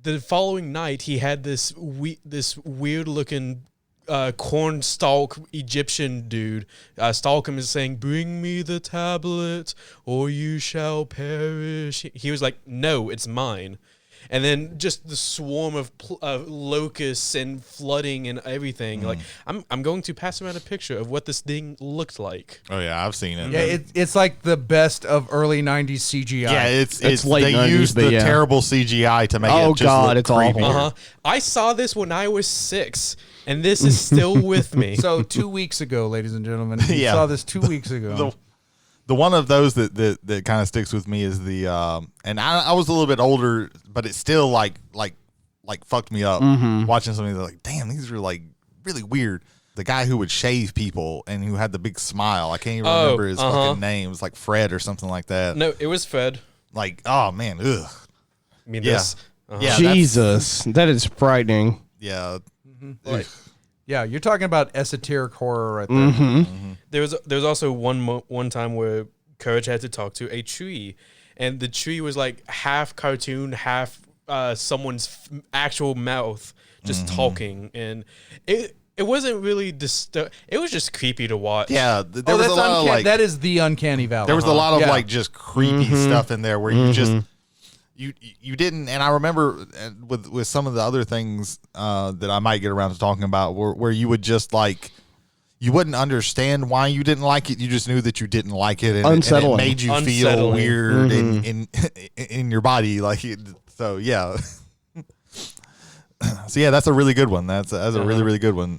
The following night, he had this weird looking corn stalk Egyptian dude stalk him and saying, "Bring me the tablet or you shall perish." He was like, "No, it's mine." And then just the swarm of locusts and flooding and everything. Like, I'm going to pass around a picture of what this thing looked like. Oh yeah, I've seen it. Yeah, it's like the best of early '90s CGI. Yeah, it's late they 90s, used but the yeah. terrible CGI to make Oh, it just God, look it's awful. creepy. Uh-huh. I saw this when I was 6, and this is still with me. So 2 weeks ago, ladies and gentlemen, we Yeah. saw this 2 weeks ago. The one of those that kind of sticks with me is the and I was a little bit older, but it still like fucked me up watching something that's like, damn, these are like really weird. The guy who would shave people and who had the big smile, I can't even remember his fucking name. It was like Fred or something like that. No, it was Fred. Like, oh man, ugh. I mean, Yeah. this. Yeah, Jesus, that is frightening. yeah. Like, Yeah, you're talking about esoteric horror right there. there was also one time where Courage had to talk to a tree, and the tree was like half cartoon, half someone's actual mouth just talking, and it wasn't really it was just creepy to watch. Yeah, there was that's a lot of like that is the uncanny valley. there was a lot of Yeah. like just creepy stuff in there where you just you didn't. And I remember with some of the other things that I might get around to talking about where you would just like you wouldn't understand why you didn't like it. You just knew that you didn't like it, and Unsettling. it made you feel Unsettling. weird in your body. Like so, yeah. So yeah, that's a really good one. That's a really good one.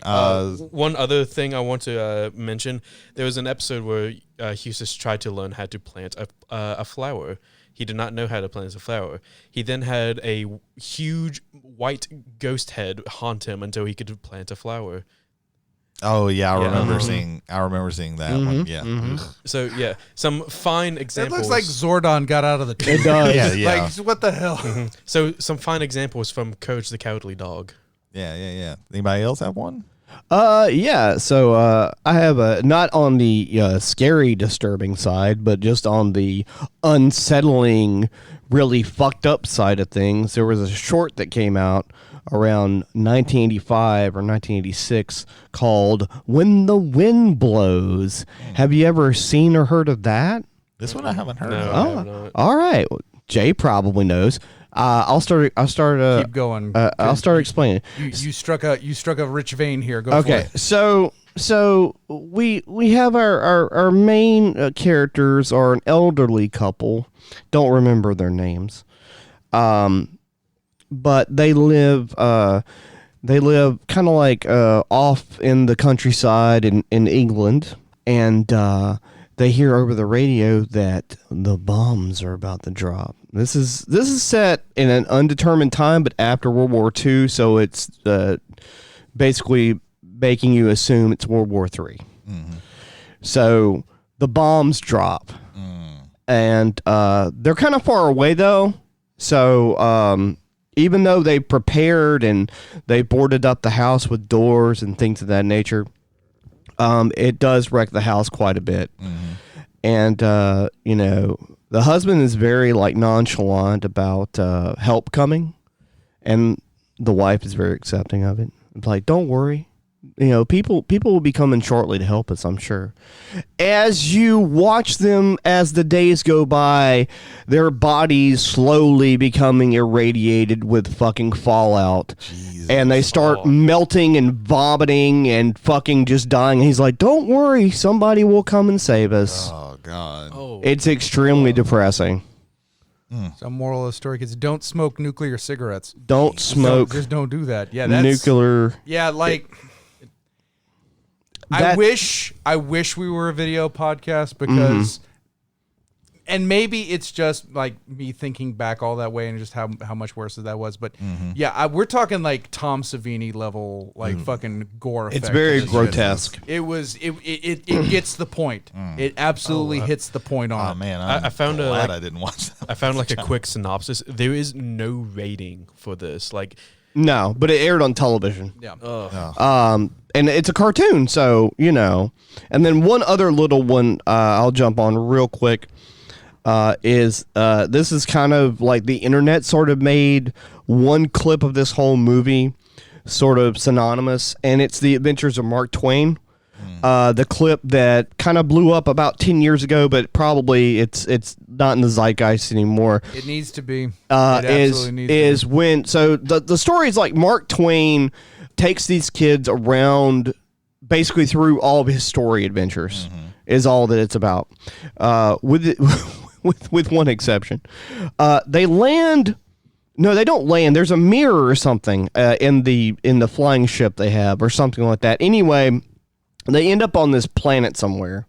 One other thing I want to mention: there was an episode where Eustace tried to learn how to plant a flower. He did not know how to plant a flower. He then had a huge white ghost head haunt him until he could plant a flower. Oh yeah, I Yeah. remember seeing that one. Yeah. Ugh. So yeah, some fine It examples. looks like Zordon got out of the It does. Yeah, yeah. Like, what the hell? So some fine examples from Courage the Cowardly Dog. Yeah. Anybody else have one? Yeah. So I have a not on the scary, disturbing side, but just on the unsettling, really fucked up side of things. There was a short that came out around 1985 or 1986 called "When the Wind Blows." Have you ever seen or heard of that? This one I haven't heard No. of. I have not. All right. Well, Jay probably knows. I'll start. Keep going. I'll start explaining. You struck a rich vein here. Go Okay, for it. so we have our main characters are an elderly couple. Don't remember their names, but they live kind of like off in the countryside in England, and they hear over the radio that the bombs are about to drop. This is set in an undetermined time, but after World War II, so it's basically making you assume it's World War III. So the bombs drop, and they're kind of far away though. So even though they prepared and they boarded up the house with doors and things of that nature, it does wreck the house quite a bit. And, you know, the husband is very, like, nonchalant about help coming, and the wife is very accepting of it. It's like, don't worry. You know, people will be coming shortly to help us, I'm sure. As you watch them as the days go by, their bodies slowly becoming irradiated with fucking fallout. Jesus. And they start melting and vomiting and fucking just dying. And he's like, don't worry, somebody will come and save us. Oh, God. Oh. It's extremely depressing. So moral of the story, kids, don't smoke nuclear cigarettes. Don't smoke. Just don't do that. Yeah, that's nuclear. Yeah, like That- I wish we were a video podcast because, and maybe it's just like me thinking back all that way and just how much worse that was. But yeah, we're talking like Tom Savini level, like fucking gore. It's effect very of this grotesque. shit. It gets the point. It absolutely hits the point on Oh it. man, I found glad a I didn't watch that. I found like a quick synopsis. There is no rating for this. Like, No, but it aired on television. Yeah. And it's a cartoon, so, you know. And then one other little one I'll jump on real quick is this is kind of like the internet sort of made one clip of this whole movie sort of synonymous, and it's The Adventures of Mark Twain. The clip that kind of blew up about 10 years ago, but probably it's not in the zeitgeist anymore. It needs to be. It absolutely needs Is to be. when so the story is like Mark Twain takes these kids around basically through all of his story adventures is all that it's about. With one exception. They land. No, they don't land. There's a mirror or something in the flying ship they have or something like that. Anyway, they end up on this planet somewhere.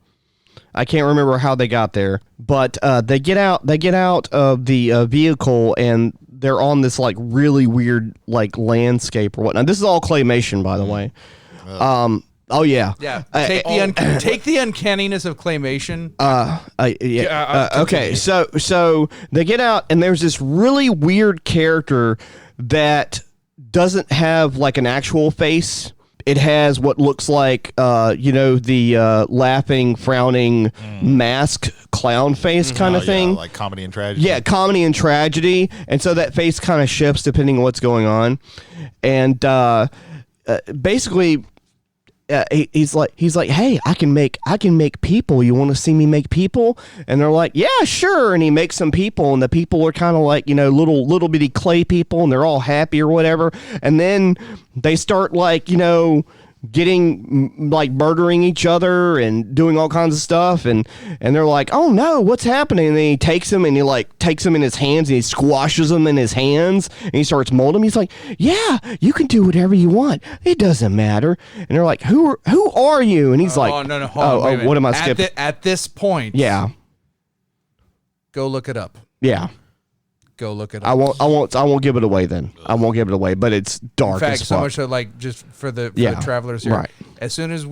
I can't remember how they got there, but they get out of the vehicle and they're on this like really weird like landscape or whatnot. This is all claymation, by the way. Oh yeah. Yeah. Take the uncanniness of claymation. Okay. So they get out and there's this really weird character that doesn't have like an actual face. It has what looks like, the laughing, frowning mask clown face kind of thing. Like comedy and tragedy. Yeah, comedy and tragedy. And so that face kind of shifts depending on what's going on. And basically, he's like, hey, I can make people. You want to see me make people? And they're like, yeah, sure. And he makes some people, and the people are kind of like, little bitty clay people, and they're all happy or whatever. And then they start like, getting like murdering each other and doing all kinds of stuff, and they're like, oh no, what's happening? And then he takes them and he like takes them in his hands and he squashes them in his hands and he starts molding them. He's like, yeah, you can do whatever you want, it doesn't matter. And they're like, who are you? And he's like, oh no, hold on, wait a minute. What am I skipping? At this point, Yeah, go look it up. yeah. Go look it up. I won't give it away then. I won't give it away, but it's dark In fact, as so fuck. much so, like, just for the travelers here. right. As soon as the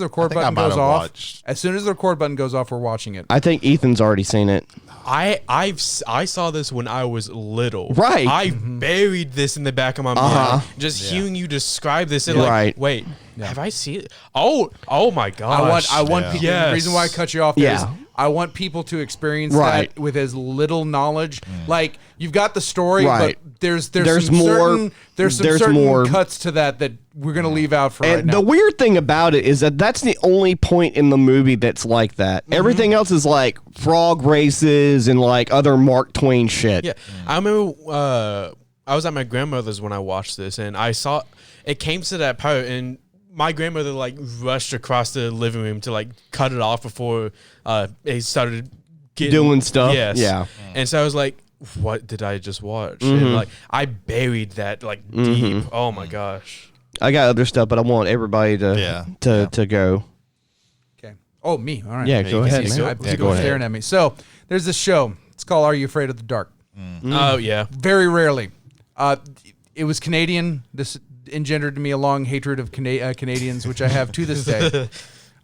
record I button might goes have off, watched. as soon as the record button goes off, we're watching it. I think Ethan's already seen it. I saw this when I was little. Right. I buried this in the back of my mind. Just hearing you describe this and Right. wait, have I seen it? Oh my gosh. I want people. Yes. The reason why I cut you off there is Yeah. I want people to experience Right. that with as little knowledge. Like, you've got the story, Right. but there's There's some more- certain, there's some there's certain more. cuts to that we're gonna leave out for right And now. the weird thing about it is that that's the only point in the movie that's like that. Everything else is like frog races and like other Mark Twain shit. Yeah, I remember I was at my grandmother's when I watched this, and I saw it came to that part, and my grandmother like rushed across the living room to like cut it off before it started Doing stuff? Yes, Yeah. And so I was like, "What did I just watch?" And like I buried that like deep. Oh my gosh. I got other stuff, but I want everybody to go. Okay. Oh, me. All right. Yeah, go ahead, You man. go- Yeah, you go go ahead. staring at me. So there's this show. It's called Are You Afraid of the Dark? Oh yeah. Very rarely. It was Canadian. This engendered in me a long hatred of Canadians, which I have to this day.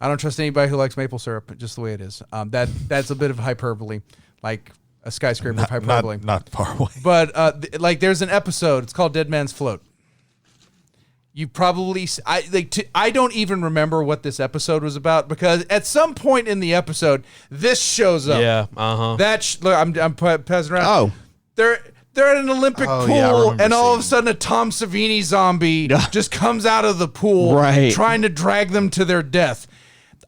I don't trust anybody who likes maple syrup, just the way it is. That's a bit of hyperbole, like a skyscraper of hyperbole. Not far away. But like, there's an episode. It's called Dead Man's Float. You probably I don't even remember what this episode was about because at some point in the episode this shows up. Yeah, Look, I'm passing around. Oh, They're at an Olympic Oh, pool, yeah, I remember and all of a seeing sudden a Tom Savini zombie just comes out of the pool, Right. trying to drag them to their death.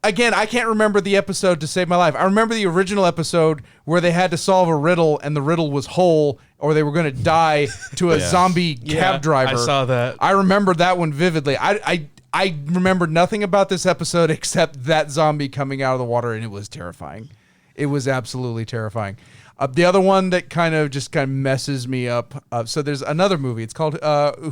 Again, I can't remember the episode to save my life. I remember the original episode where they had to solve a riddle, and the riddle was whole, or they were going to die to a zombie cab driver. I saw that. I remember that one vividly. I remember nothing about this episode except that zombie coming out of the water, and it was terrifying. It was absolutely terrifying. The other one that kind of messes me up. So there's another movie. It's called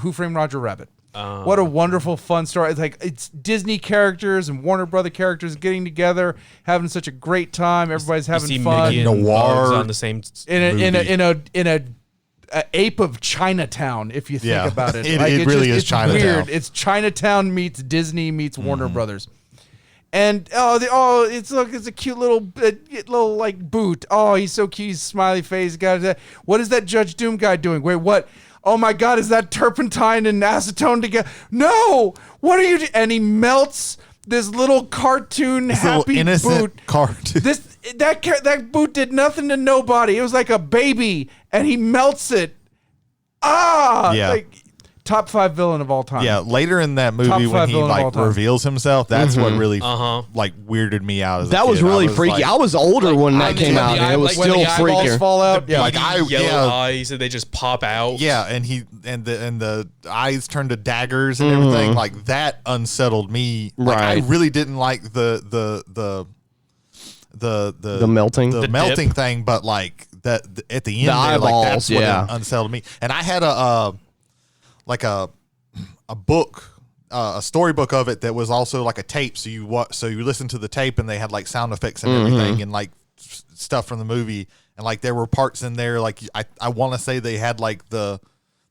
Who Framed Roger Rabbit. What a wonderful, fun story. It's Disney characters and Warner Brother characters getting together, having such a great time. Everybody's having see fun. Mickey and Noir. Bugs on the same In a ape of Chinatown, if you think about it. It It's really is it's Chinatown. Weird. It's Chinatown meets Disney meets Warner Brothers. And it's a cute little like boot. Oh, he's so cute. He's smiley face. What is that Judge Doom guy doing? Wait, what? Oh my God, is that turpentine and acetone together? No, what are you doing? And he melts this little cartoon happy innocent boot. cartoon. That boot did nothing to nobody. It was like a baby, and he melts it. Yeah. Top 5 villain of all time. Yeah, later in that movie Top when 5 he villain of all like time. reveals himself, that's what really like weirded me out. As a that was kid. really I was freaky. like- I was older when that when came the out, and eye- it was like when still the eyeballs freakier. fall out. Yeah, Like, yellow eyes and they just pop out. Yeah, and the eyes turned to daggers and everything. Like that unsettled me. Like, I Right. really didn't like the melting? the The melting thing, but like that at the end, there, eyeballs, like that's yeah. what unsettled me. And I had a book, a storybook of it that was also like a tape. So you listen to the tape, and they had like sound effects and everything, and like stuff from the movie. And like there were parts in there, like I want to say they had like the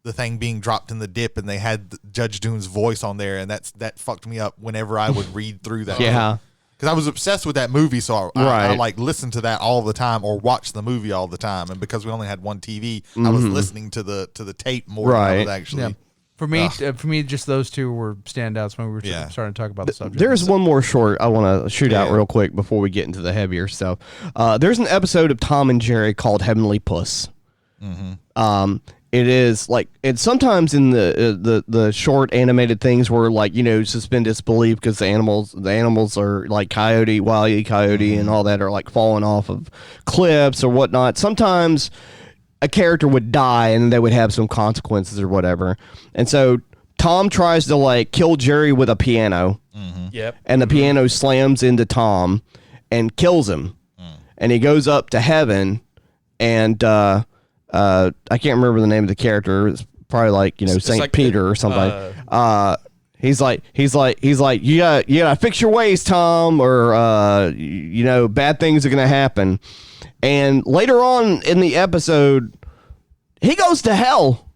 thing being dropped in the dip, and they had Judge Doom's voice on there, and that fucked me up whenever I would read through that. Yeah. Because I was obsessed with that movie, so I Right. like listened to that all the time or watched the movie all the time. And because we only had one TV, I was listening to the tape more than I was Right. actually. Yeah. For me, just those two were standouts when we were Yeah. starting to talk about the subject. There's one more short I want to shoot out Yeah. real quick before we get into the heavier stuff. There's an episode of Tom and Jerry called Heavenly Puss. It is like, and sometimes in the short animated things where like, suspend disbelief because the animals are like Wile E. Coyote and all that are like falling off of cliffs or whatnot. Sometimes a character would die and they would have some consequences or whatever. And so Tom tries to like kill Jerry with a piano. Yep. And the piano slams into Tom and kills him. And he goes up to heaven, and I can't remember the name of the character. It's probably like Saint like Peter or something. He's like you gotta fix your ways, Tom, or bad things are gonna happen. And later on in the episode, he goes to hell.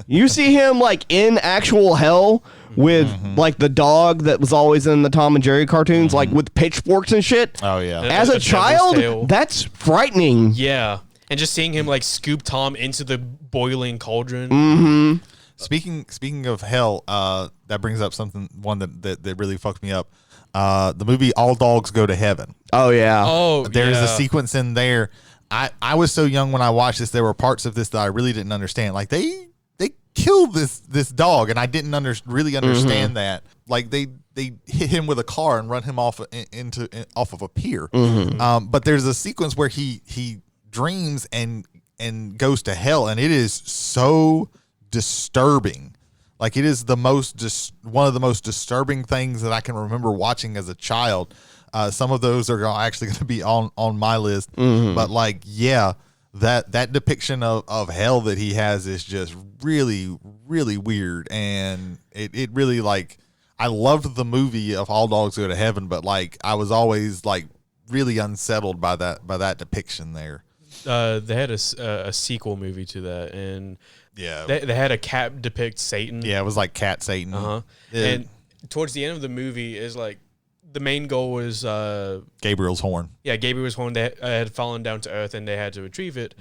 You see him like in actual hell with like the dog that was always in the Tom and Jerry cartoons, like with pitchforks and shit. Oh yeah. As a The devil's tail. child, that's frightening. Yeah. And just seeing him like scoop Tom into the boiling cauldron. Speaking of hell, that brings up one that really fucked me up. The movie All Dogs Go to Heaven. Oh yeah. Oh, There's yeah. a sequence in there. I was so young when I watched this. There were parts of this that I really didn't understand. Like they killed this dog, and I didn't really understand that. Like they hit him with a car and run him off of a pier. But there's a sequence where he dreams and goes to hell, and it is so disturbing. Like it is one of the most disturbing things that I can remember watching as a child. Some of those are actually going to be on my list, but like, yeah, that depiction of hell that he has is just really, really weird. And it really, like, I loved the movie of All Dogs Go to Heaven, but like, I was always like really unsettled by that depiction there. They had a sequel movie to that, and Yeah. they had a cat depict Satan. Yeah, it was like Cat Satan. And towards the end of the movie is like the main goal was Gabriel's horn. Gabriel's horn that had fallen down to earth and they had to retrieve it.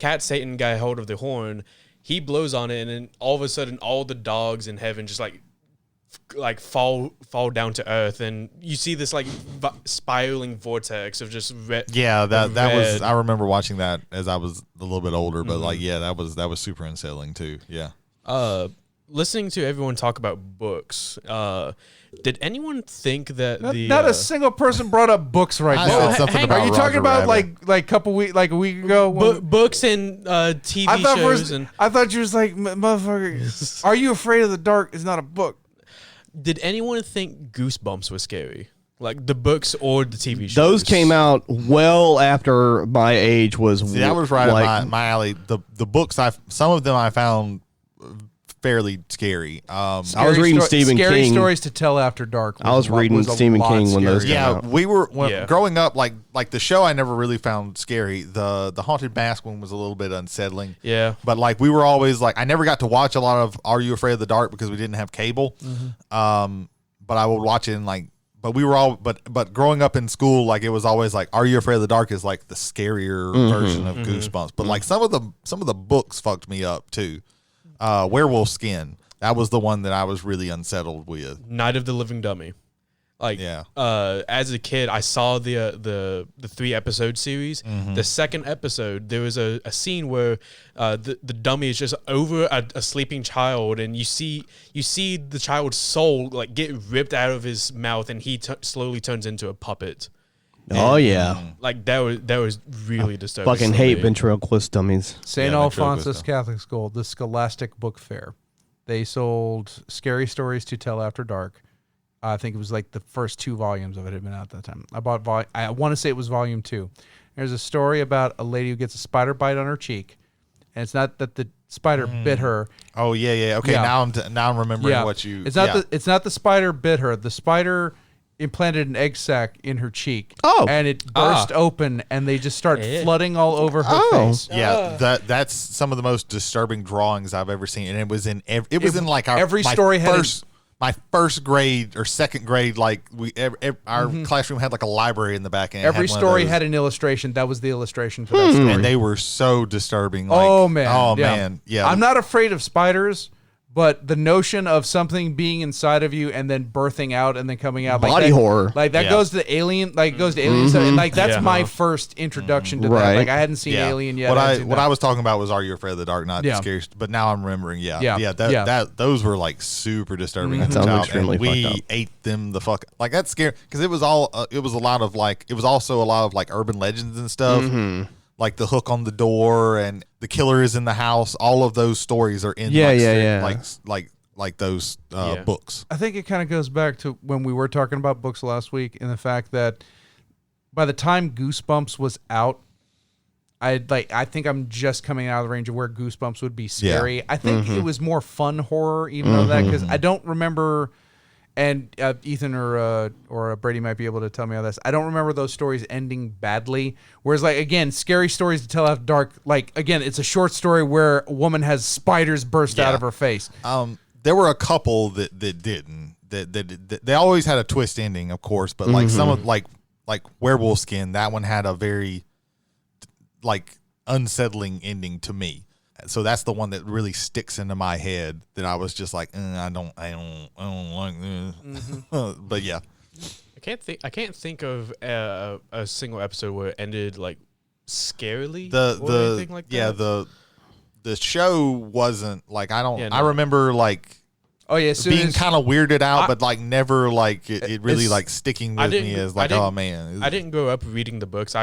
Cat Satan got hold of the horn. He blows on it, and then all of a sudden, all the dogs in heaven just like like fall down to earth, and you see this like spiraling vortex of just red. Yeah, that was. I remember watching that as I was a little bit older, but like, yeah, that was super unsettling too. Yeah. Listening to everyone talk about books, did anyone think that not a single person brought up books right I now? said something hang about Are you Roger talking about Rabbit. like a week ago? books and TV I thought shows? And I thought you was like, motherfucker. Are You Afraid of the Dark is not a book. did anyone think Goosebumps was scary? Like the books or the TV shows? Those came out well after my age was. See, that was right up my alley. The books some of them I found fairly scary. I was reading Stephen Scary King. Stories to Tell After Dark. I was reading Stephen King when those came out. We were growing up. Like the show, I never really found scary. The Haunted Mask one was a little bit unsettling. Yeah, but like we were always like, I never got to watch a lot of Are You Afraid of the Dark because we didn't have cable. But I would watch it and like. But we were all, but growing up in school, like it was always like, Are You Afraid of the Dark is like the scarier version of Goosebumps. But like some of the books fucked me up too. Werewolf Skin, that was the one that I was really unsettled with. Night of the Living Dummy. Like, yeah. As a kid, I saw the 3-episode series. The second episode, there was a scene where the dummy is just over a sleeping child, and you see the child's soul like get ripped out of his mouth, and he slowly turns into a puppet. Oh yeah, like that was really disturbing. fucking hate ventriloquist dummies. St. Yeah, Alphonsus Catholic School, the Scholastic Book Fair. They sold Scary Stories to Tell After Dark. I think it was like the first 2 volumes of it had been out at that time. I bought I want to say it was volume 2. There's a story about a lady who gets a spider bite on her cheek, and it's not that the spider bit her. Oh yeah. Okay, Yeah. now I'm remembering what you. It's not the spider bit her. The spider implanted an egg sac in her cheek. Oh. And it burst open, and they just start flooding all over her face. Yeah, that's some of the most disturbing drawings I've ever seen, and it was in in like every story had my first grade or second grade. Like our classroom had like a library in the back end. Every story had an illustration. That was the illustration for that story. and they were so disturbing. Like, Oh man! Yeah. I'm not afraid of spiders, but the notion of something being inside of you and then birthing out and then coming out, Body horror. like that goes to Alien, like goes to Alien stuff, and like that's my first introduction to that. Right. Like I hadn't seen Alien yet. What I was talking about was Are You Afraid of the Dark, not scary. But now I'm remembering. That those were like super disturbing. As a Sounds child, extremely and we fucked up. ate them the fuck like that's scary because it was all it was a lot of like it was also a lot of like urban legends and stuff. Like the hook on the door and the killer is in the house. All of those stories are in like those books. I think it kind of goes back to when we were talking about books last week, and the fact that by the time Goosebumps was out, I think I'm just coming out of the range of where Goosebumps would be scary. I think it was more fun horror, even though that, because I don't remember. And Ethan or Brady might be able to tell me on this. I don't remember those stories ending badly. Whereas, like, again, Scary Stories to Tell After Dark, like, again, it's a short story where a woman has spiders burst out of her face. There were a couple that didn't. That they always had a twist ending, of course, but like some of like Werewolf Skin, that one had a very like unsettling ending to me. So that's the one that really sticks into my head that I was just like, I don't like this. But yeah, I can't think of a single episode where it ended like scarily or anything like that. Yeah, the show wasn't like I no. remember like being kind of weirded out, but like never like it really like sticking with me as like, oh man. I didn't grow up reading the books.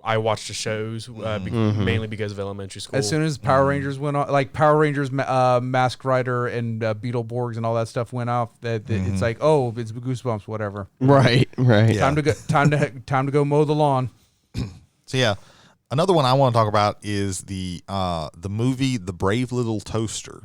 I watched the shows mainly because of elementary school. As soon as Power Rangers went on, like Power Rangers, Masked Rider, and Beetleborgs and all that stuff went off, it's like, oh, it's Goosebumps, whatever. Right. Time to go. Time to go mow the lawn. So yeah, another one I want to talk about is the movie The Brave Little Toaster.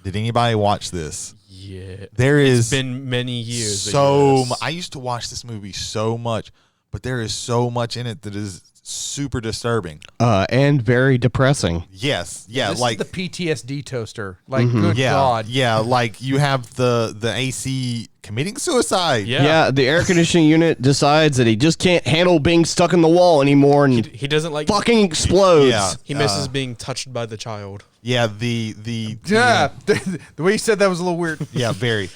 Did anybody watch this? Yeah, it's been many years. So I used to watch this movie so much, but there is so much in it that is super disturbing and very depressing. Yes, This like is the PTSD toaster. Like, good God. Yeah, like you have the AC committing suicide. Yeah, the air conditioning unit decides that he just can't handle being stuck in the wall anymore, and he doesn't like fucking explodes. Yeah. He misses being touched by the child. Yeah, the The way you said that was a little weird. yeah, very.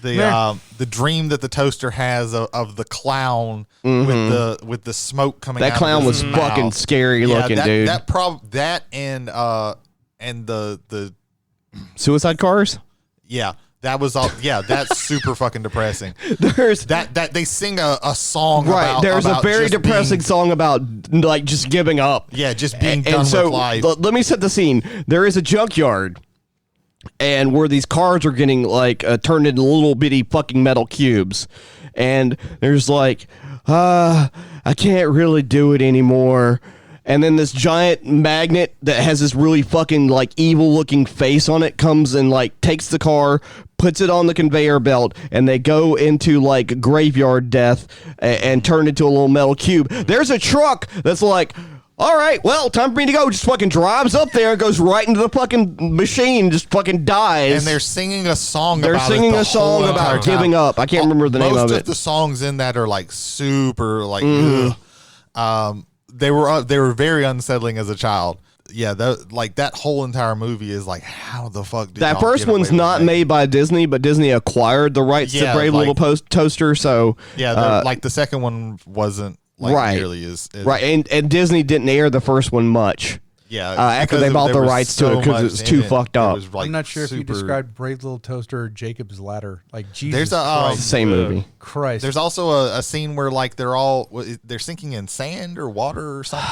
the dream that the toaster has of the clown with the smoke coming out. That clown of was his fucking mouth. scary looking, dude. That and the Suicide cars. yeah. That was all. Yeah, that's super fucking depressing. There's that they sing a song. right. About, There's about a very just depressing being, song about like just giving up. Yeah, just being And done so with life. let me set the scene. There is a junkyard, and where these cars are getting like turned into little bitty fucking metal cubes, and there's like, I can't really do it anymore. And then this giant magnet that has this really fucking like evil looking face on it comes and like takes the car, puts it on the conveyor belt, and they go into like graveyard death and turn into a little metal cube. There's a truck that's like, all right, well, time for me to go. Just fucking drives up there and goes right into the fucking machine, just fucking dies. And they're singing a song They're about singing it the a song whole about entire giving time. up. I can't remember the name of Most it. of the songs in that are like super like ugh. They were very unsettling as a child. Yeah, that whole entire movie is like, how the fuck did That y'all first get away one's with not that? made by Disney, but Disney acquired the rights to Yeah, Brave like- Little Toaster. So Yeah, like the second one wasn't like Right. nearly as right, and Disney didn't air the first one much. Yeah, after because they bought there the was rights to it so 'cause it much was in too it. fucked It up. was, like, I'm not sure if you super- described Brave Little Toaster or Jacob's Ladder. Like Jesus There's a Christ. Same movie. Christ. There's also a scene where like they're sinking in sand or water or something.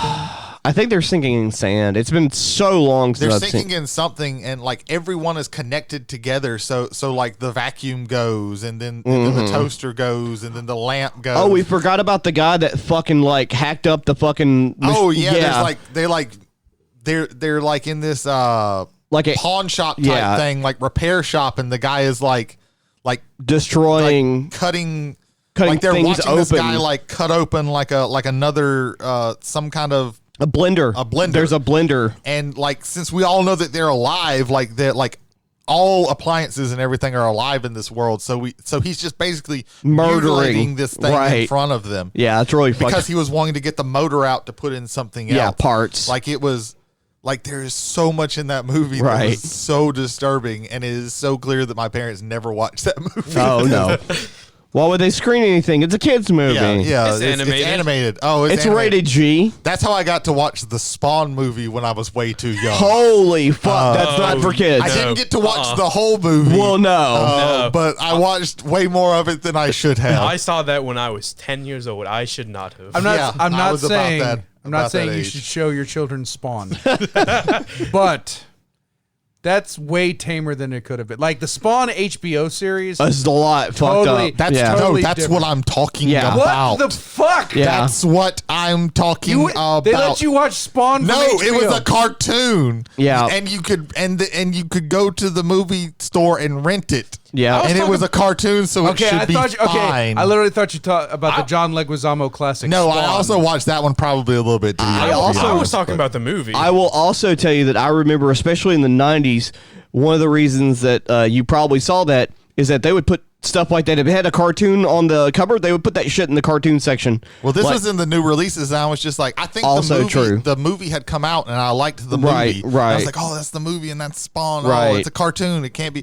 I think they're sinking in sand. It's been so long since They're I've sinking seen. in something, and like everyone is connected together. So like the vacuum goes, and then the toaster goes, and then the lamp goes. Oh, we forgot about the guy that fucking like hacked up the fucking. Oh yeah, they're like in this Like a- pawn shop type yeah. thing, like repair shop, and the guy is like destroying. cutting Cutting like they're things watching this open. guy like cut open like another some kind of A blender. A blender. There's a blender. and like since we all know that they're alive, like that like all appliances and everything are alive in this world, so he's just basically Murdering. mutilating this thing in Right. front of them. Yeah, that's really fucking. Because he was wanting to get the motor out to put in something Yeah, else. parts. Like it was like there is so much in that movie that Right. was so disturbing, and it is so clear that my parents never watched that movie. Oh no. Why would they screen anything? It's a kids movie. yeah, It's animated. It's animated. Oh, It's animated. rated G. That's how I got to watch the Spawn movie when I was way too young. Holy fuck! That's not for kids. I didn't get to watch the whole movie. Well, no. No. But I watched way more of it than I should have. I saw that when I was 10 years old. I should not have. I'm not. Yeah, I'm I not was about saying. that- I'm not about saying that you age. should show your children Spawn, but that's way tamer than it could have been. Like the Spawn HBO series. It's a lot fucked Totally. up. That's yeah. totally that's different. what I'm talking Yeah. about. What the fuck? Yeah. That's what I'm talking You, about. they let you watch Spawn. From No, it was HBO. a cartoon. Yeah. and you could and you could go to the movie store and rent it. Yeah. and it was a cartoon, so Okay, it should I be thought. fine. Okay, I literally thought you talked about the John Leguizamo classic. No, Spawn. I also watched that one probably a little bit too young. I was talking about the movie. I will also tell you that I remember, especially in the 90s, one of the reasons that you probably saw that is that they would put stuff like that. If it had a cartoon on the cover, they would put that shit in the cartoon section. Well, this Like- was in the new releases, and I was just like, I think Also true. the movie had come out, and I liked the movie. Right, And right. I was like, oh, that's the movie, and that's Spawn. Oh, Right. it's a cartoon. It can't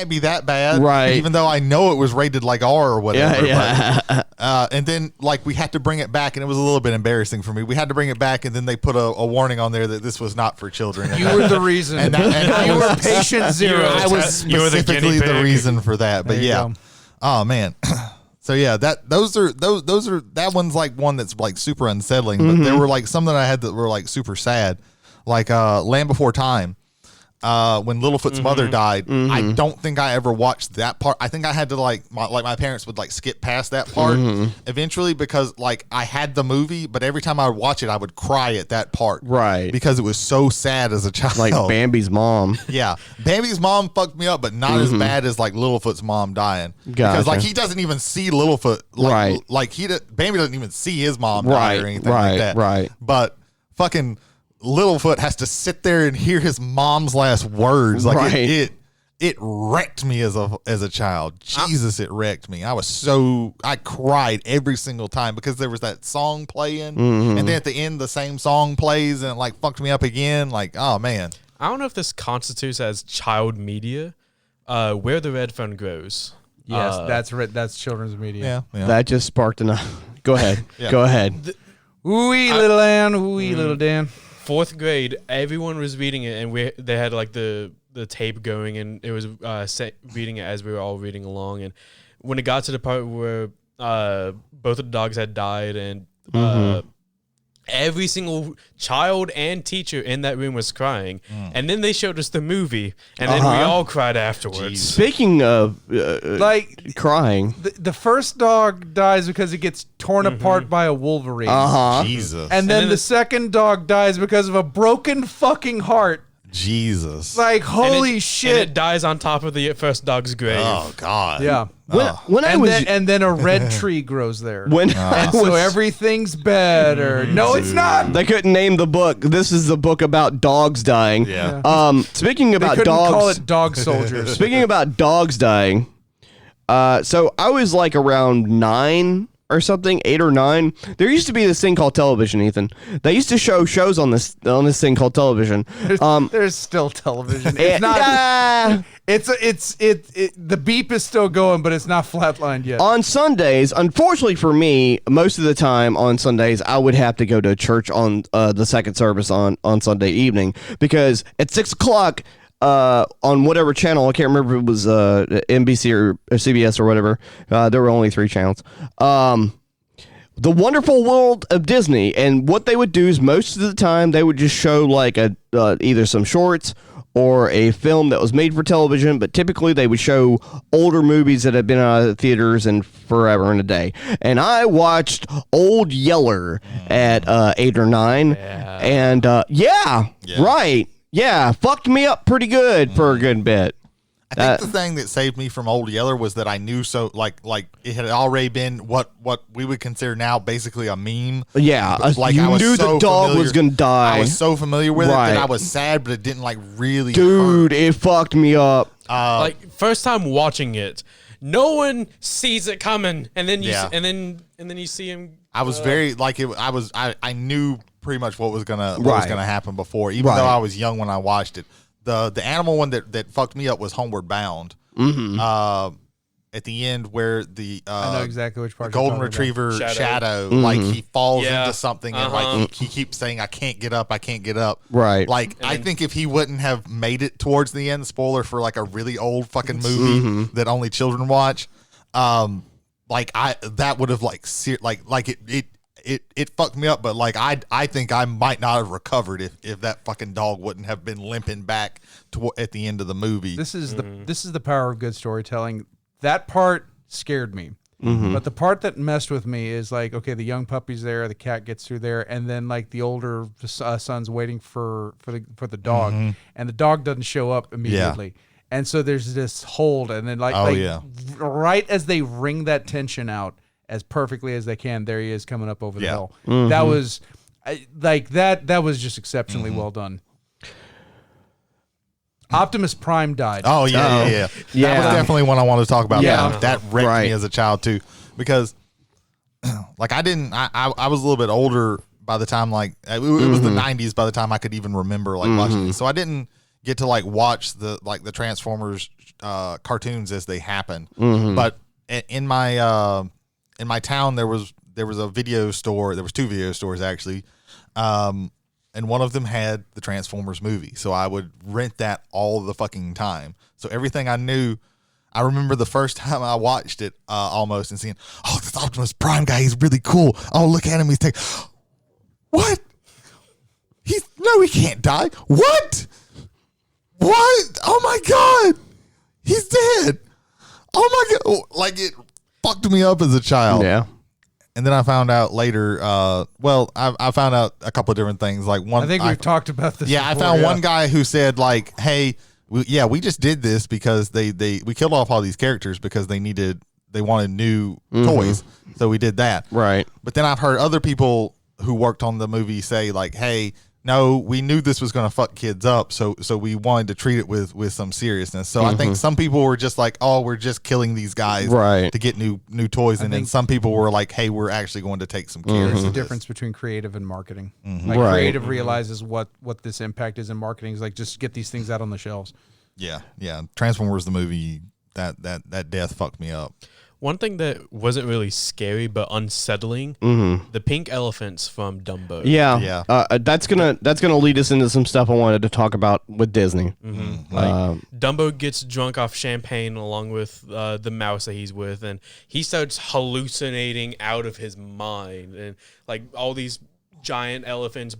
be that bad. Right. Even though I know it was rated like R or whatever. Yeah, yeah. But, and then like we had to bring it back, and it was a little bit embarrassing for me. We had to bring it back, and then they put a warning on there that this was not for children. And You were the reason. and I you was- were patient zero. I was You were the specifically guinea the pig. reason for that. But There you yeah. go. Oh man. So yeah, those are that one's like one that's like super unsettling. But there were like some that I had that were like super sad, like Land Before Time. When Littlefoot's mother died, I don't think I ever watched that part. I think I had to my parents would like skip past that part eventually because like I had the movie, but every time I would watch it, I would cry at that part, Right. Because it was so sad as a child. Like Bambi's mom. Yeah, Bambi's mom fucked me up, but not as bad as like Littlefoot's mom dying. Because Gotcha. like he doesn't even see Littlefoot, like, Right. Like Bambi doesn't even see his mom die or Right, anything right, like that. right. But fucking Littlefoot has to sit there and hear his mom's last words. Like Right. it wrecked me as a child. Jesus, it wrecked me. I cried every single time because there was that song playing, and then at the end the same song plays and it like fucked me up again. Like, oh man. I don't know if this constitutes as child media. Where the Red Phone Grows. Yes, that's children's media. Yeah. That just sparked enough. Go ahead. Yeah. Go ahead. Ooh-wee, little Ann. Ooh-wee, little Dan. 4th grade, everyone was reading it, and they had like the tape going, and it was reading it as we were all reading along. And when it got to the part where both of the dogs had died, and every single child and teacher in that room was crying, and then they showed us the movie, and then we all cried afterwards. Speaking of crying, the first dog dies because it gets torn apart by a wolverine. Jesus. And then the second dog dies because of a broken fucking heart. Jesus. Like, holy And shit. it dies on top of the first dog's grave. Oh God. Yeah. when I was And then a red tree grows there. when And so everything's better. No, it's not. they couldn't name the book. This is the book about dogs dying. Yeah. Speaking They about couldn't dogs, call it dog soldiers. speaking about dogs dying, so I was like around 9 or something, 8 or 9. There used to be this thing called television, Ethan. They used to show shows on this thing called television. There's still television. It's not. The beep is still going, but it's not flatlined yet. On Sundays, unfortunately for me, most of the time on Sundays, I would have to go to church on the second service on Sunday evening, because at 6 o'clock on whatever channel, I can't remember if it was NBC or CBS or whatever, there were only 3 channels, The Wonderful World of Disney. And what they would do is most of the time they would just show like either some shorts or a film that was made for television, but typically they would show older movies that had been out of the theaters and forever and a day. And I watched Old Yeller at 8 or 9, and right, fucked me up pretty good for a good bit. I think the thing that saved me from Old Yeller was that I knew like it had already been what we would consider now basically a meme. Yeah, like you I was knew so the dog familiar- was gonna die. I was so familiar with it Right. that I was sad, but it didn't like really Dude, hurt. it fucked me up. Like first time watching it, no one sees it coming, and then you Yeah. and then you see him. I was very like it. I knew pretty much what was gonna Right. happen before, even Right. though I was young when I watched it. The animal one that fucked me up was Homeward Bound. At the end where the I know exactly which part. golden you're talking retriever Shadow. Shadow, like he falls Yeah. into something and like he keeps saying, I can't get up. Right. Like I think if he wouldn't have made it towards the end, spoiler for like a really old fucking movie that only children watch, that would have it fucked me up, but like I think I might not have recovered if that fucking dog wouldn't have been limping back to at the end of the movie. This is the power of good storytelling. That part scared me. But the part that messed with me is like, okay, the young puppy's there, the cat gets through there, and then like the older son's waiting for the dog, and the dog doesn't show up immediately. And so there's this hold, and then right as they wring that tension out as perfectly as they can, there he is coming up over the hill. That was that was just exceptionally well done. Optimus Prime died. Oh yeah. That was definitely one I wanted to talk about. Yeah. That wrecked me as a child too, because like I was a little bit older by the time like it was the 90s by the time I could even remember like watching these. So I didn't get to like watch the Transformers cartoons as they happened. But in my town there was a video store. There was 2 video stores actually. And one of them had the Transformers movie. So I would rent that all the fucking time. So everything I knew, I remember the first time I watched it almost and seeing, oh, this Optimus Prime guy, he's really cool. Oh, look at him. He's what? He can't die. What? Oh my God. He's dead. Oh my God. Like it fucked me up as a child. Yeah. And then I found out later, I found out a couple of different things. Like one, I think we've talked about this. Yeah, before, I found one guy who said like, "Hey, we just did this because we killed off all these characters because they wanted new toys, so we did that." Right. But then I've heard other people who worked on the movie say like, "Hey, no, we knew this was going to fuck kids up, so we wanted to treat it with some seriousness." So I think some people were just like, "Oh, we're just killing these guys to get new toys," and then some people were like, "Hey, we're actually going to take some care." There's a difference between creative and marketing. Like Right. creative realizes what this impact is, and marketing is like just get these things out on the shelves. Yeah. Transformers the movie that death fucked me up. One thing that wasn't really scary but unsettling, the pink elephants from Dumbo. Yeah. That's gonna lead us into some stuff I wanted to talk about with Disney. Like Dumbo gets drunk off champagne along with the mouse that he's with, and he starts hallucinating out of his mind, and like all these giant elephants,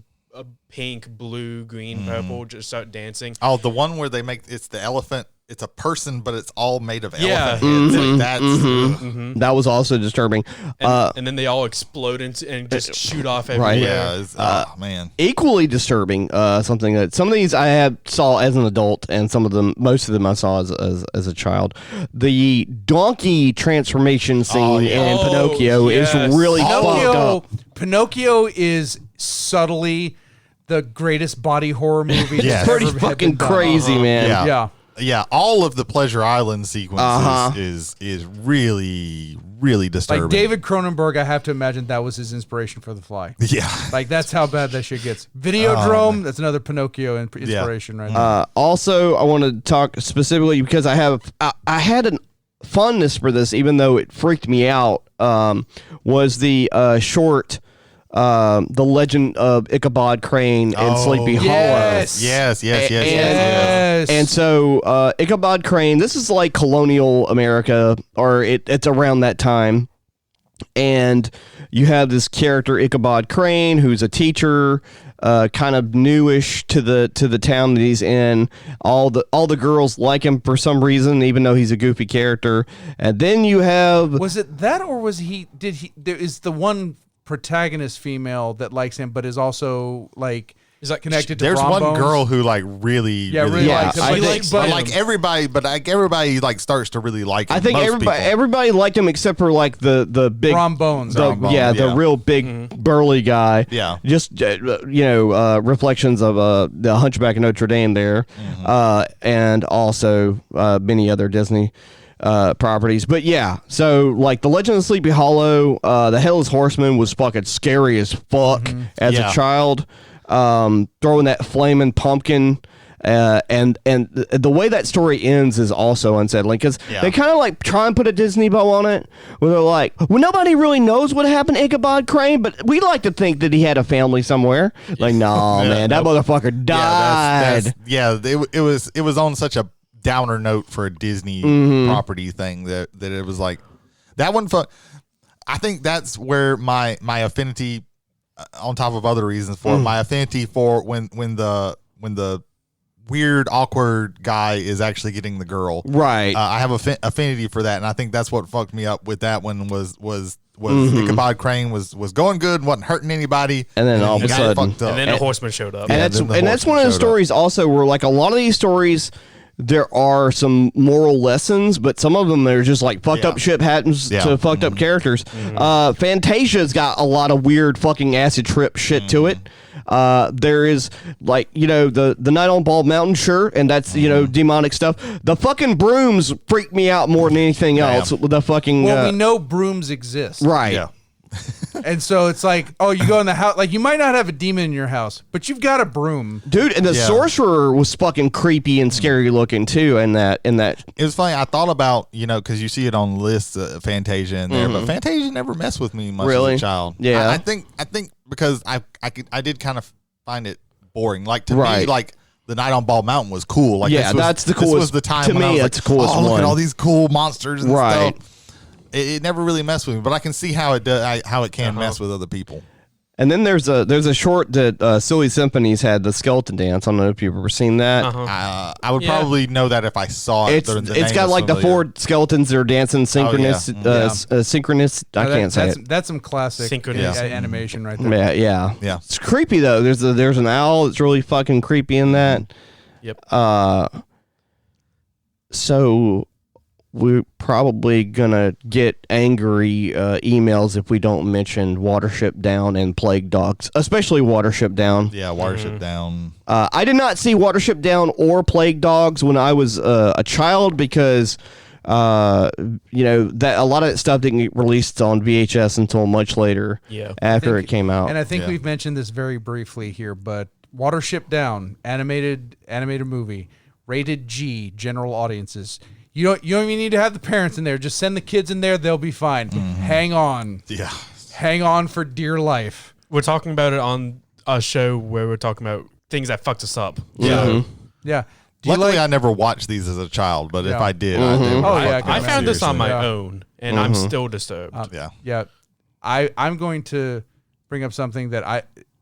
pink, blue, green, purple, just start dancing. Oh, the one where they make it's the elephant. It's a person, but it's all made of Yeah. elephant heads. Like that's That was also disturbing. And then they all explode and just shoot off everywhere. Right. yeah. Oh man. Equally disturbing, something that some of these I saw as an adult, and most of them I saw as a child. The donkey transformation scene in Pinocchio is really fucked up. Pinocchio is subtly the greatest body horror movie. Yes. that's Pretty ever had fucking been done. crazy, man. Yeah. Yeah. Yeah, all of the Pleasure Island sequences is really, really disturbing. Like David Cronenberg, I have to imagine that was his inspiration for The Fly. Yeah. Like that's how bad that shit gets. Videodrome, that's another Pinocchio inspiration right there. Also, I want to talk specifically because I had a fondness for this, even though it freaked me out. Was the short, The Legend of Ichabod Crane and Sleepy Hollow. Yes. Yes. And so Ichabod Crane, this is like colonial America, or it's around that time. And you have this character Ichabod Crane, who's a teacher, kind of newish to the town that he's in. All the girls like him for some reason, even though he's a goofy character. And then you have Was it that, or was he? There is the one protagonist female that likes him, but is also like. Is that connected to There's Brom one Bones? girl who like really likes him. I think- everybody like starts to really like him. I think Most people. everybody liked him except for like the big Brom Bones. the Yeah. real big burly guy. Yeah. Just reflections of the Hunchback of Notre Dame there, and also many other Disney properties. But yeah, so like The Legend of Sleepy Hollow, the Headless Horseman was fucking scary as fuck as a child. Throwing that flaming pumpkin. And the way that story ends is also unsettling because they kind of like try and put a Disney bow on it where they're like, well, nobody really knows what happened to Ichabod Crane, but we like to think that he had a family somewhere. Like, no, man, that motherfucker died. It was on such a downer note for a Disney property thing that it was like that one. I think that's where my affinity, on top of other reasons for my affinity for when the weird awkward guy is actually getting the girl Right. I have affinity for that, and I think that's what fucked me up with that one was Ichabod Crane was going good and wasn't hurting anybody, And then all of he a got sudden- fucked up. And then the horseman showed up. And that's one of the stories also where like a lot of these stories there are some moral lessons, but some of them are just like fucked up shit happens to fucked up characters. Fantasia's got a lot of weird fucking acid trip shit to it. There is like, the Night on Bald Mountain, sure, and that's, demonic stuff. The fucking brooms freak me out more than anything else. The fucking Well, we know brooms exist. right. Yeah. And so it's like, oh, you go in the house, like you might not have a demon in your house, but you've got a broom. Dude, and the sorcerer was fucking creepy and scary looking too. And that It was funny. I thought about, because you see it on lists of Fantasia in there, but Fantasia never messed with me much as a child. Yeah. I think because I did kind of find it boring. Like to me, like the Night on Bald Mountain was cool. Like that's the coolest. This was the time to when me, I was that's like, the coolest look one. at all these cool monsters and Right. stuff. It never really messed with me, but I can see how it does, how it can mess with other people. And then there's a short that Silly Symphonies had, the skeleton dance. I don't know if you've ever seen that. I would probably know that if I saw it. It's got like the four skeletons that are dancing synchronous. Synchronous. I can't say it. That's some classic Synchronous. animation right there. Yeah. Yeah. It's creepy though. There's an owl that's really fucking creepy in that. Yep. So we're probably gonna get angry emails if we don't mention Watership Down and Plague Dogs, especially Watership Down. Yeah, Watership Down. I did not see Watership Down or Plague Dogs when I was a child because that a lot of that stuff didn't get released on VHS until much later. After it came out. And I think we've mentioned this very briefly here, but Watership Down, animated movie, rated G, general audiences. You don't even need to have the parents in there. Just send the kids in there. They'll be fine. Hang on. Yeah. Hang on for dear life. We're talking about it on a show where we're talking about things that fucked us up. Yeah. Yeah. Do you Luckily, like- I never watched these as a child, but if Yeah. I did, I found this on my Yeah. own, and I'm still disturbed. Yeah. Yeah. I'm going to bring up something that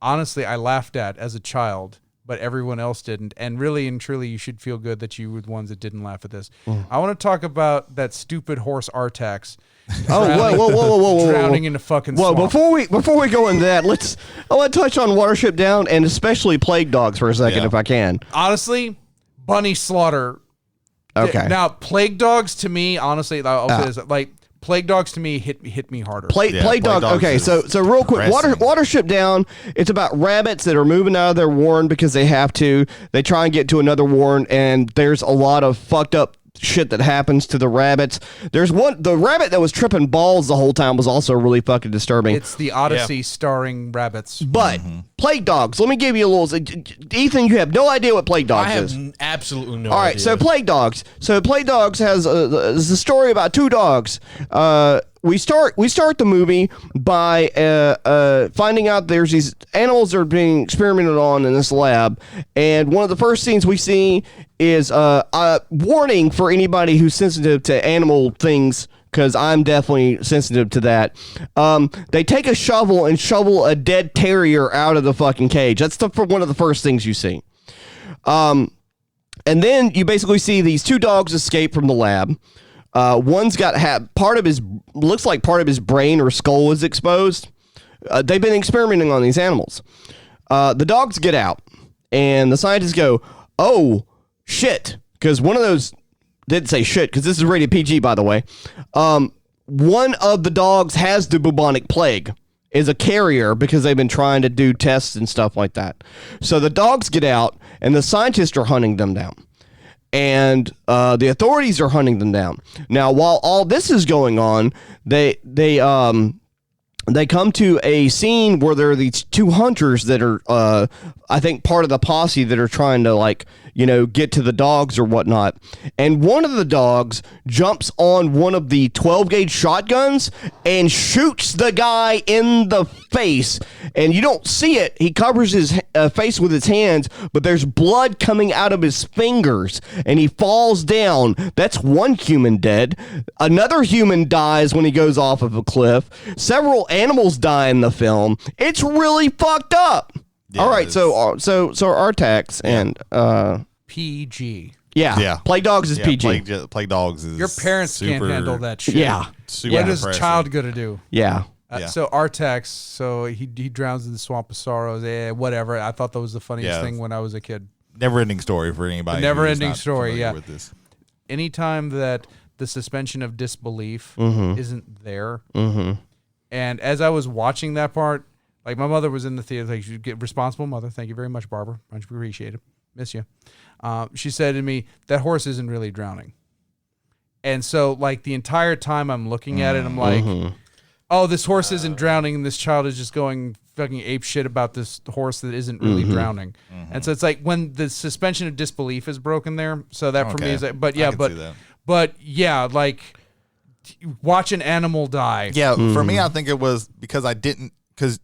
I laughed at as a child, but everyone else didn't. And really and truly, you should feel good that you were the ones that didn't laugh at this. I want to talk about that stupid horse Artax. Whoa. Drowning in the fucking Well, swamp. before we go into that, I want to touch on Watership Down and especially Plague Dogs for a second, Yeah. if I can. Honestly, bunny slaughter. Okay. Now, Plague Dogs to me, honestly, I'll say this, like Plague Dogs to me hit me harder. Plague Plague Dog. Dogs Okay, is so real quick, depressing. Watership Down. It's about rabbits that are moving out of their warren because they have to. They try and get to another warren, and there's a lot of fucked up shit that happens to the rabbits. There's the rabbit that was tripping balls the whole time was also really fucking disturbing. It's the Odyssey starring rabbits. But Plague Dogs. Let me give you a little. Ethan, you have no idea what Plague Dogs I have is. absolutely no All right, idea. so Plague Dogs. So Plague Dogs is a story about two dogs. We start the movie by finding out there's these animals that are being experimented on in this lab, and one of the first scenes we see is a warning for anybody who's sensitive to animal things. Because I'm definitely sensitive to that. They take a shovel and shovel a dead terrier out of the fucking cage. That's one of the first things you see. And then you basically see these two dogs escape from the lab. One's got looks like part of his brain or skull is exposed. They've been experimenting on these animals. The dogs get out, and the scientists go, "Oh shit!" Because one of those didn't say shit. Because this is rated PG, by the way. One of the dogs has the bubonic plague. Is a carrier because they've been trying to do tests and stuff like that. So the dogs get out, and the scientists are hunting them down. And the authorities are hunting them down. Now, while all this is going on, they come to a scene where there are these two hunters that are, I think, part of the posse that are trying to, get to the dogs or whatnot. And one of the dogs jumps on one of the 12-gauge shotguns and shoots the guy in the face. And you don't see it. He covers his face with his hands, but there's blood coming out of his fingers. And he falls down. That's one human dead. Another human dies when he goes off of a cliff. Several animals die in the film. It's really fucked up. Yeah, all right, so Artax and PG. Yeah. Plague Dogs is PG. Plague Dogs is Your parents can't super- handle that shit. Yeah, Super What is depressing. child gonna do? yeah. Yeah. So Artax, so he drowns in the swamp of sorrows. Whatever. I thought that was the funniest thing when I was a kid. Never-ending story for anybody. The never-ending who's not story, familiar yeah. With this. Anytime that the suspension of disbelief Mm-hmm. isn't there, and as I was watching that part, like my mother was in the theater, like, you get responsible mother. Thank you very much, Barbara. Much appreciated. Miss you. She said to me, "That horse isn't really drowning." And so, like, the entire time I'm looking at it, I'm like, "Oh, this horse isn't drowning, and this child is just going fucking ape shit about this horse that isn't really drowning." And so it's like when the suspension of disbelief is broken there. So that for me Okay. is like, but I yeah, can see that. but yeah, like watch an animal die. Yeah, for me, I think it was because because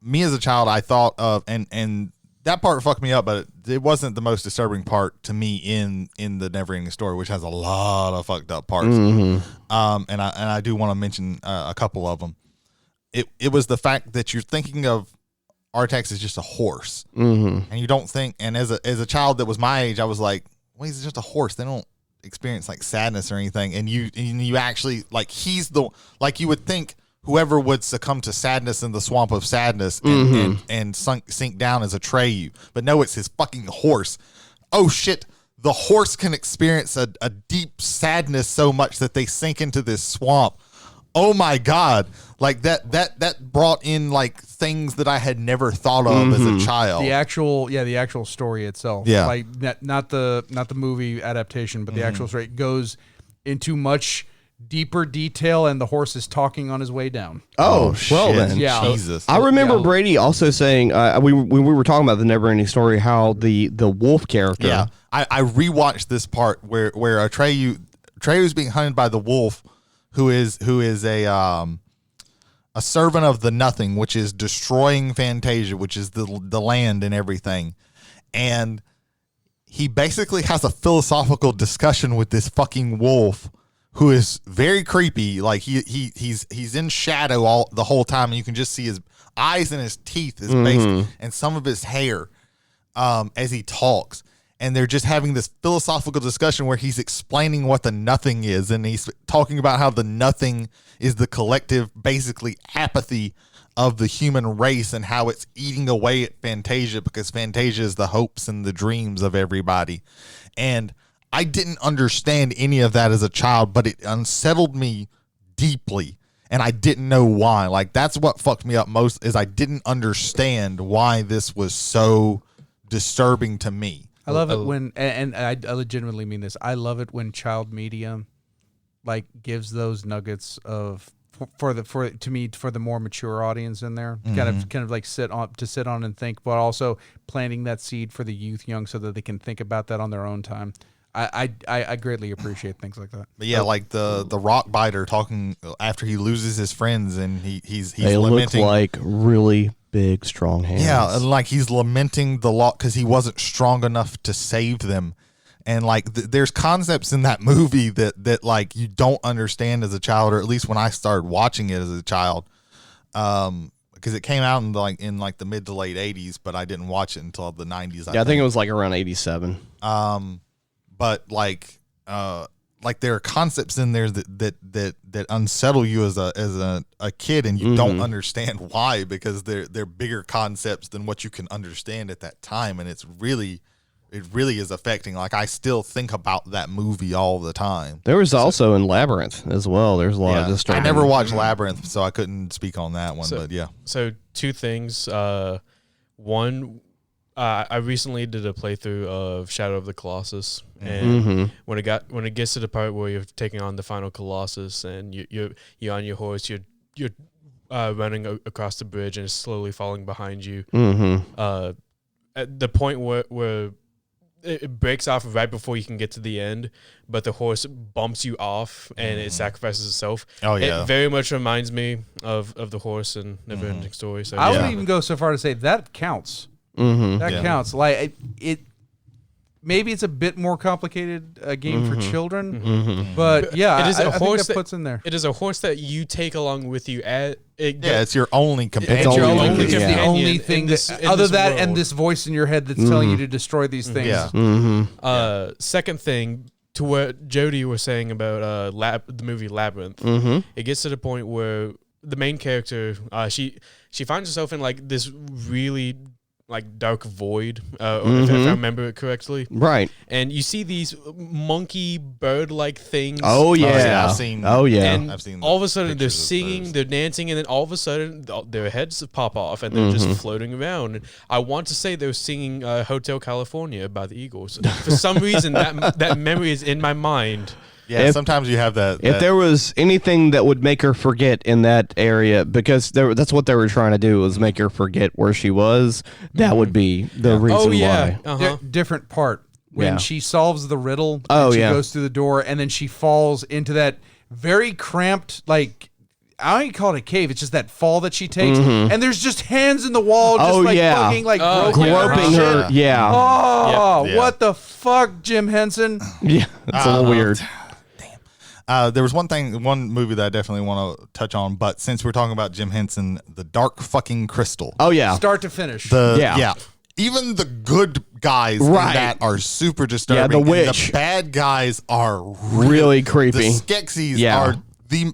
me as a child, I thought of, and that part fucked me up, but it wasn't the most disturbing part to me in the Neverending Story, which has a lot of fucked up parts. And I do want to mention a couple of them. It was the fact that you're thinking of Artax as just a horse, and you don't think. And as a child that was my age, I was like, well, he's just a horse. They don't experience like sadness or anything. And you actually like like you would think whoever would succumb to sadness in the swamp of sadness and sink down as Atreyu. But no, it's his fucking horse. Oh shit. The horse can experience a deep sadness so much that they sink into this swamp. Oh my God. Like that brought in like things that I had never thought of as a child. The actual story itself. Yeah. Like not the movie adaptation, but the actual story goes into much deeper detail, and the horse is talking on his way down. Oh, well shit. then. Yeah. Jesus. I remember Yeah. Brady also saying when we were talking about the Neverending Story, how the wolf character. Yeah, I rewatched this part where Atreyu, Atreus being hunted by the wolf, who is a servant of the Nothing, which is destroying Fantasia, which is the land and everything. And he basically has a philosophical discussion with this fucking wolf, who is very creepy. Like he's in shadow the whole time, and you can just see his eyes and his teeth, his face, and some of his hair as he talks. And they're just having this philosophical discussion where he's explaining what the Nothing is, and he's talking about how the Nothing is the collective, basically, apathy of the human race, and how it's eating away at Fantasia, because Fantasia is the hopes and the dreams of everybody. And I didn't understand any of that as a child, but it unsettled me deeply, and I didn't know why. Like, that's what fucked me up most, is I didn't understand why this was so disturbing to me. I love it when, and I legitimately mean this, I love it when child media like gives those nuggets of for the more mature audience in there, kind of like sit on and think, but also planting that seed for the youth young so that they can think about that on their own time. I greatly appreciate things like that. But yeah, like the rock biter talking after he loses his friends, and he's they lamenting. Look like really big, strong hands. Yeah, and like he's lamenting the lot because he wasn't strong enough to save them. And like there's concepts in that movie that like you don't understand as a child, or at least when I started watching it as a child, because it came out in the mid to late 80s, but I didn't watch it until the 90s. I think it was like around 87. But like there are concepts in there that unsettle you as a kid, and you don't understand why, because they're bigger concepts than what you can understand at that time, and it really is affecting. Like, I still think about that movie all the time. There was also in Labyrinth as well. There's a lot of disturbing. I never watched Labyrinth, so I couldn't speak on that one. But yeah. So two things. One, I recently did a playthrough of Shadow of the Colossus, and when it gets to the part where you're taking on the final Colossus, and you're on your horse, you're running across the bridge, and it's slowly falling behind you. At the point where it breaks off right before you can get to the end, but the horse bumps you off and it sacrifices itself. Oh yeah, it very much reminds me of the horse and Neverending Story. So I would even go so far to say that counts. That counts. Like it. Maybe it's a bit more complicated game for children, but yeah, it is a I horse think that puts in there. It is a horse that you take along with you at. It's your only companion. It's companion the only thing other that world. And this voice in your head that's telling you to destroy these things. Yeah. Second thing, to what Jody was saying about the movie Labyrinth, it gets to the point where the main character, she finds herself in like this really like dark void, if I remember it correctly. Right. And you see these monkey bird-like things. Oh yeah. I've seen. And I've seen all of a sudden they're singing, they're dancing, and then all of a sudden their heads pop off and they're just floating around. And I want to say they're singing Hotel California by the Eagles. For some reason, that memory is in my mind. Yeah, sometimes you have that. If there was anything that would make her forget in that area, because that's what they were trying to do, was make her forget where she was, that would be the reason why. Different part. When she solves the riddle, she goes through the door, and then she falls into that very cramped, like, I don't even call it a cave. It's just that fall that she takes, and there's just hands in the wall, just fucking like groping her. Yeah. Oh, what the fuck, Jim Henson? Yeah, it's a little weird. There was one movie that I definitely want to touch on, but since we're talking about Jim Henson, The Dark Fucking Crystal. Oh yeah, start to finish. Even the good guys in that are super disturbing. Yeah, the witch. And the bad guys are really creepy. The Skeksis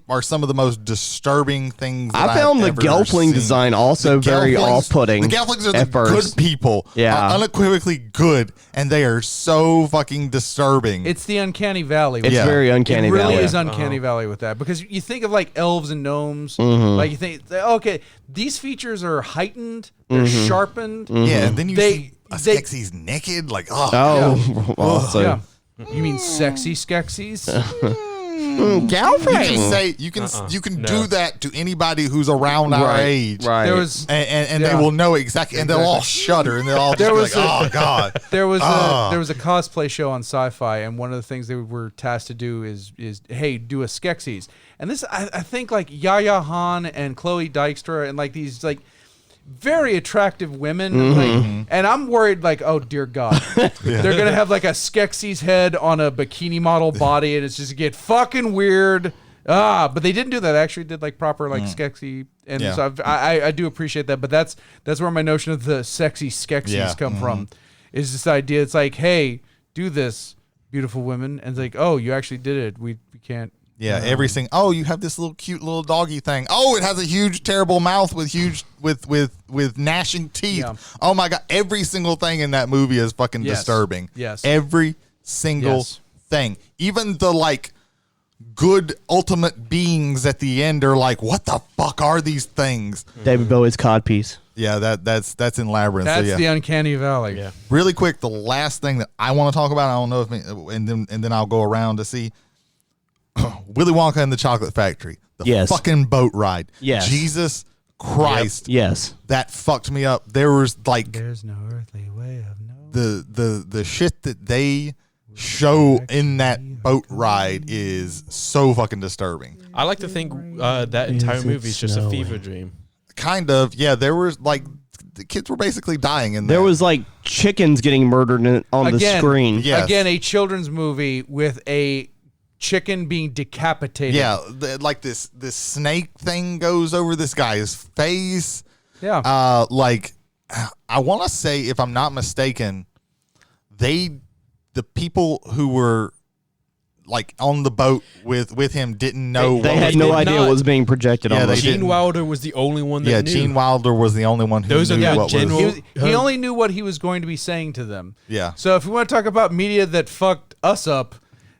are some of the most disturbing things that I found the ever Gelfling seen. design also very off-putting. The Gelflings are the good people, unequivocally good, and they are so fucking disturbing. It's the uncanny valley. It's very uncanny valley. It really valley. is uncanny valley with that, because you think of like elves and gnomes, like you think, okay, these features are heightened, they're sharpened. Yeah, and then you see a Skeksis naked, like also. You mean sexy Skeksis? girlfriend. You can No. do that to anybody who's around our age. Right. There was And they Yeah. will know exactly, and they'll all shudder, and they'll all just be like, "Oh God!" there was a cosplay show on Sci-Fi, and one of the things they were tasked to do is hey, do a Skeksis. And this I think like Yaya Han and Chloe Dykstra and like these like very attractive women, like, and I'm worried like, oh dear God, they're gonna have like a Skeksis head on a bikini model body, and it's just get fucking weird. But they didn't do that. They actually did like proper like Skeksy, and Yeah. so I do appreciate that. But that's where my notion of the sexy Skeksis come from, is this idea. It's like, hey, do this, beautiful women, and it's like, oh, you actually did it. We can't. Yeah, everything. Oh, you have this little cute little doggy thing. Oh, it has a huge, terrible mouth with huge with gnashing teeth. Yeah. Oh my God, every single thing in that movie is fucking Yes. disturbing. Yes. Every single Yes. thing, even the like good ultimate beings at the end are like, what the fuck are these things? David Bowie's codpiece. Yeah, that's in Labyrinth. That's so yeah. the uncanny valley. Yeah. Really quick, the last thing that I want to talk about, I don't know if and then I'll go around to see Willy Wonka and the Chocolate Factory. The Yes. fucking boat ride. Yes. Jesus Christ. Yes. That fucked me up. There was like There's no earthly way of knowing. the shit that they show in that boat ride is so fucking disturbing. I like to think that entire Is it movie is just a snowing? fever dream. Kind of, yeah, there was like the kids were basically dying in there. There was like chickens getting murdered on the screen. Yes. Again, a children's movie with a chicken being decapitated. Yeah, like this snake thing goes over this guy's face. Yeah. Like I want to say, if I'm not mistaken, the people who were like on the boat with him didn't know. They what had was no going- idea not. what was being projected Yeah, on they them. Gene didn't. Wilder was the only one that Yeah, knew. Gene Wilder was the only one who Those are knew the what general- was. he only knew what he was going to be saying to them. Yeah. So if we want to talk about media that fucked us up,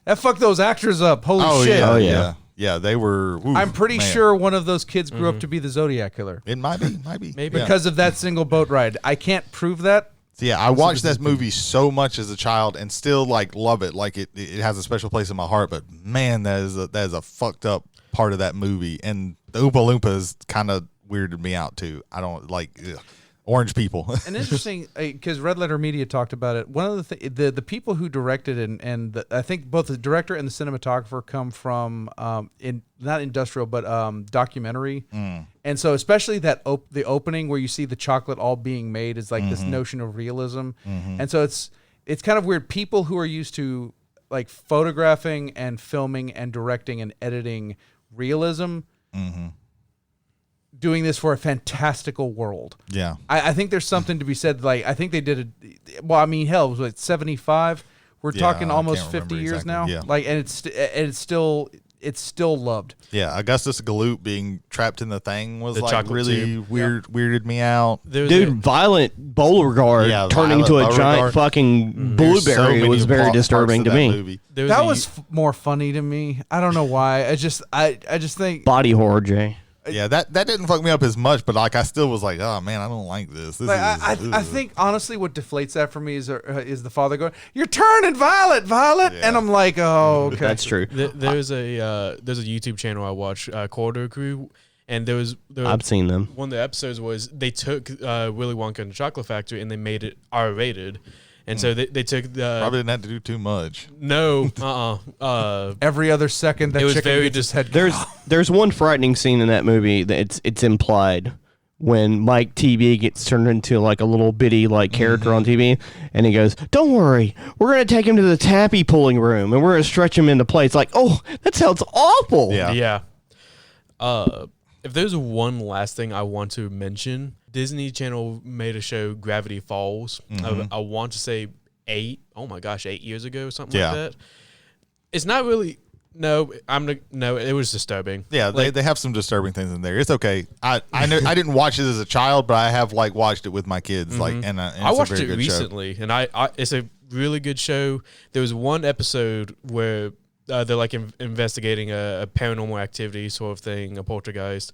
that fucked those actors up. Holy Oh shit. yeah, Oh, yeah. yeah, yeah. They were. Oof, I'm pretty man. sure one of those kids grew up to be the Zodiac Killer it might be. Maybe. Yeah. because of that single boat ride. I can't prove that. So, yeah, I watched that movie so much as a child and still like love it. Like it has a special place in my heart. But man, that is a fucked up part of that movie. And the Oompa Loompas kind of weirded me out too. I don't like orange people. And interesting, because Red Letter Media talked about it. One of the people who directed I think both the director and the cinematographer come from not industrial but documentary. And so especially that the opening where you see the chocolate all being made is like this notion of realism. And so it's kind of weird. People who are used to like photographing and filming and directing and editing realism. Doing this for a fantastical world. Yeah. I think there's something to be said. Like, I think they did it. Well, I mean, hell, it was like 75. We're Yeah, talking I almost can't 50 remember years exactly. now. Yeah. Like, and it's still loved. Yeah, Augustus Gloop being trapped in the thing was The like chocolate really tube. weirded me out. There's Dude, a- Violent Beauregard Yeah, turning Violet into a Beauregard. giant fucking There's so blueberry many was very parts disturbing of to that me. movie. there That a- was more funny to me. I don't know why. I just think Body horror, Jay. Yeah, that didn't fuck me up as much, but like I still was like, oh man, I don't like this. This like, is, I think honestly what deflates that for me is the father going, "You're turning violet, Yeah. and I'm like, oh, okay, That's true. There's a YouTube channel I watch, Corridor Crew, and there was I've seen them. one of the episodes was they took Willy Wonka and the Chocolate Factory and they made it R-rated, and so they took the probably didn't have to do too much. every other second that It was chicken very gets his head. There's one frightening scene in that movie that it's implied when Mike TV gets turned into like a little bitty like character on TV, and he goes, "Don't worry, we're gonna take him to the tappy pulling room and we're gonna stretch him into place." Like, oh, that sounds awful. Yeah. Yeah. If there's one last thing I want to mention, Disney Channel made a show, Gravity Falls. I want to say 8 years ago or something Yeah. like that. It's not really. No, it was disturbing. Yeah, Like, they have some disturbing things in there. It's okay. I know I didn't watch it as a child, but I have like watched it with my kids. Like, and it's I watched a very it good show. recently, and I it's a really good show. There was one episode where they're like investigating a paranormal activity sort of thing, a poltergeist.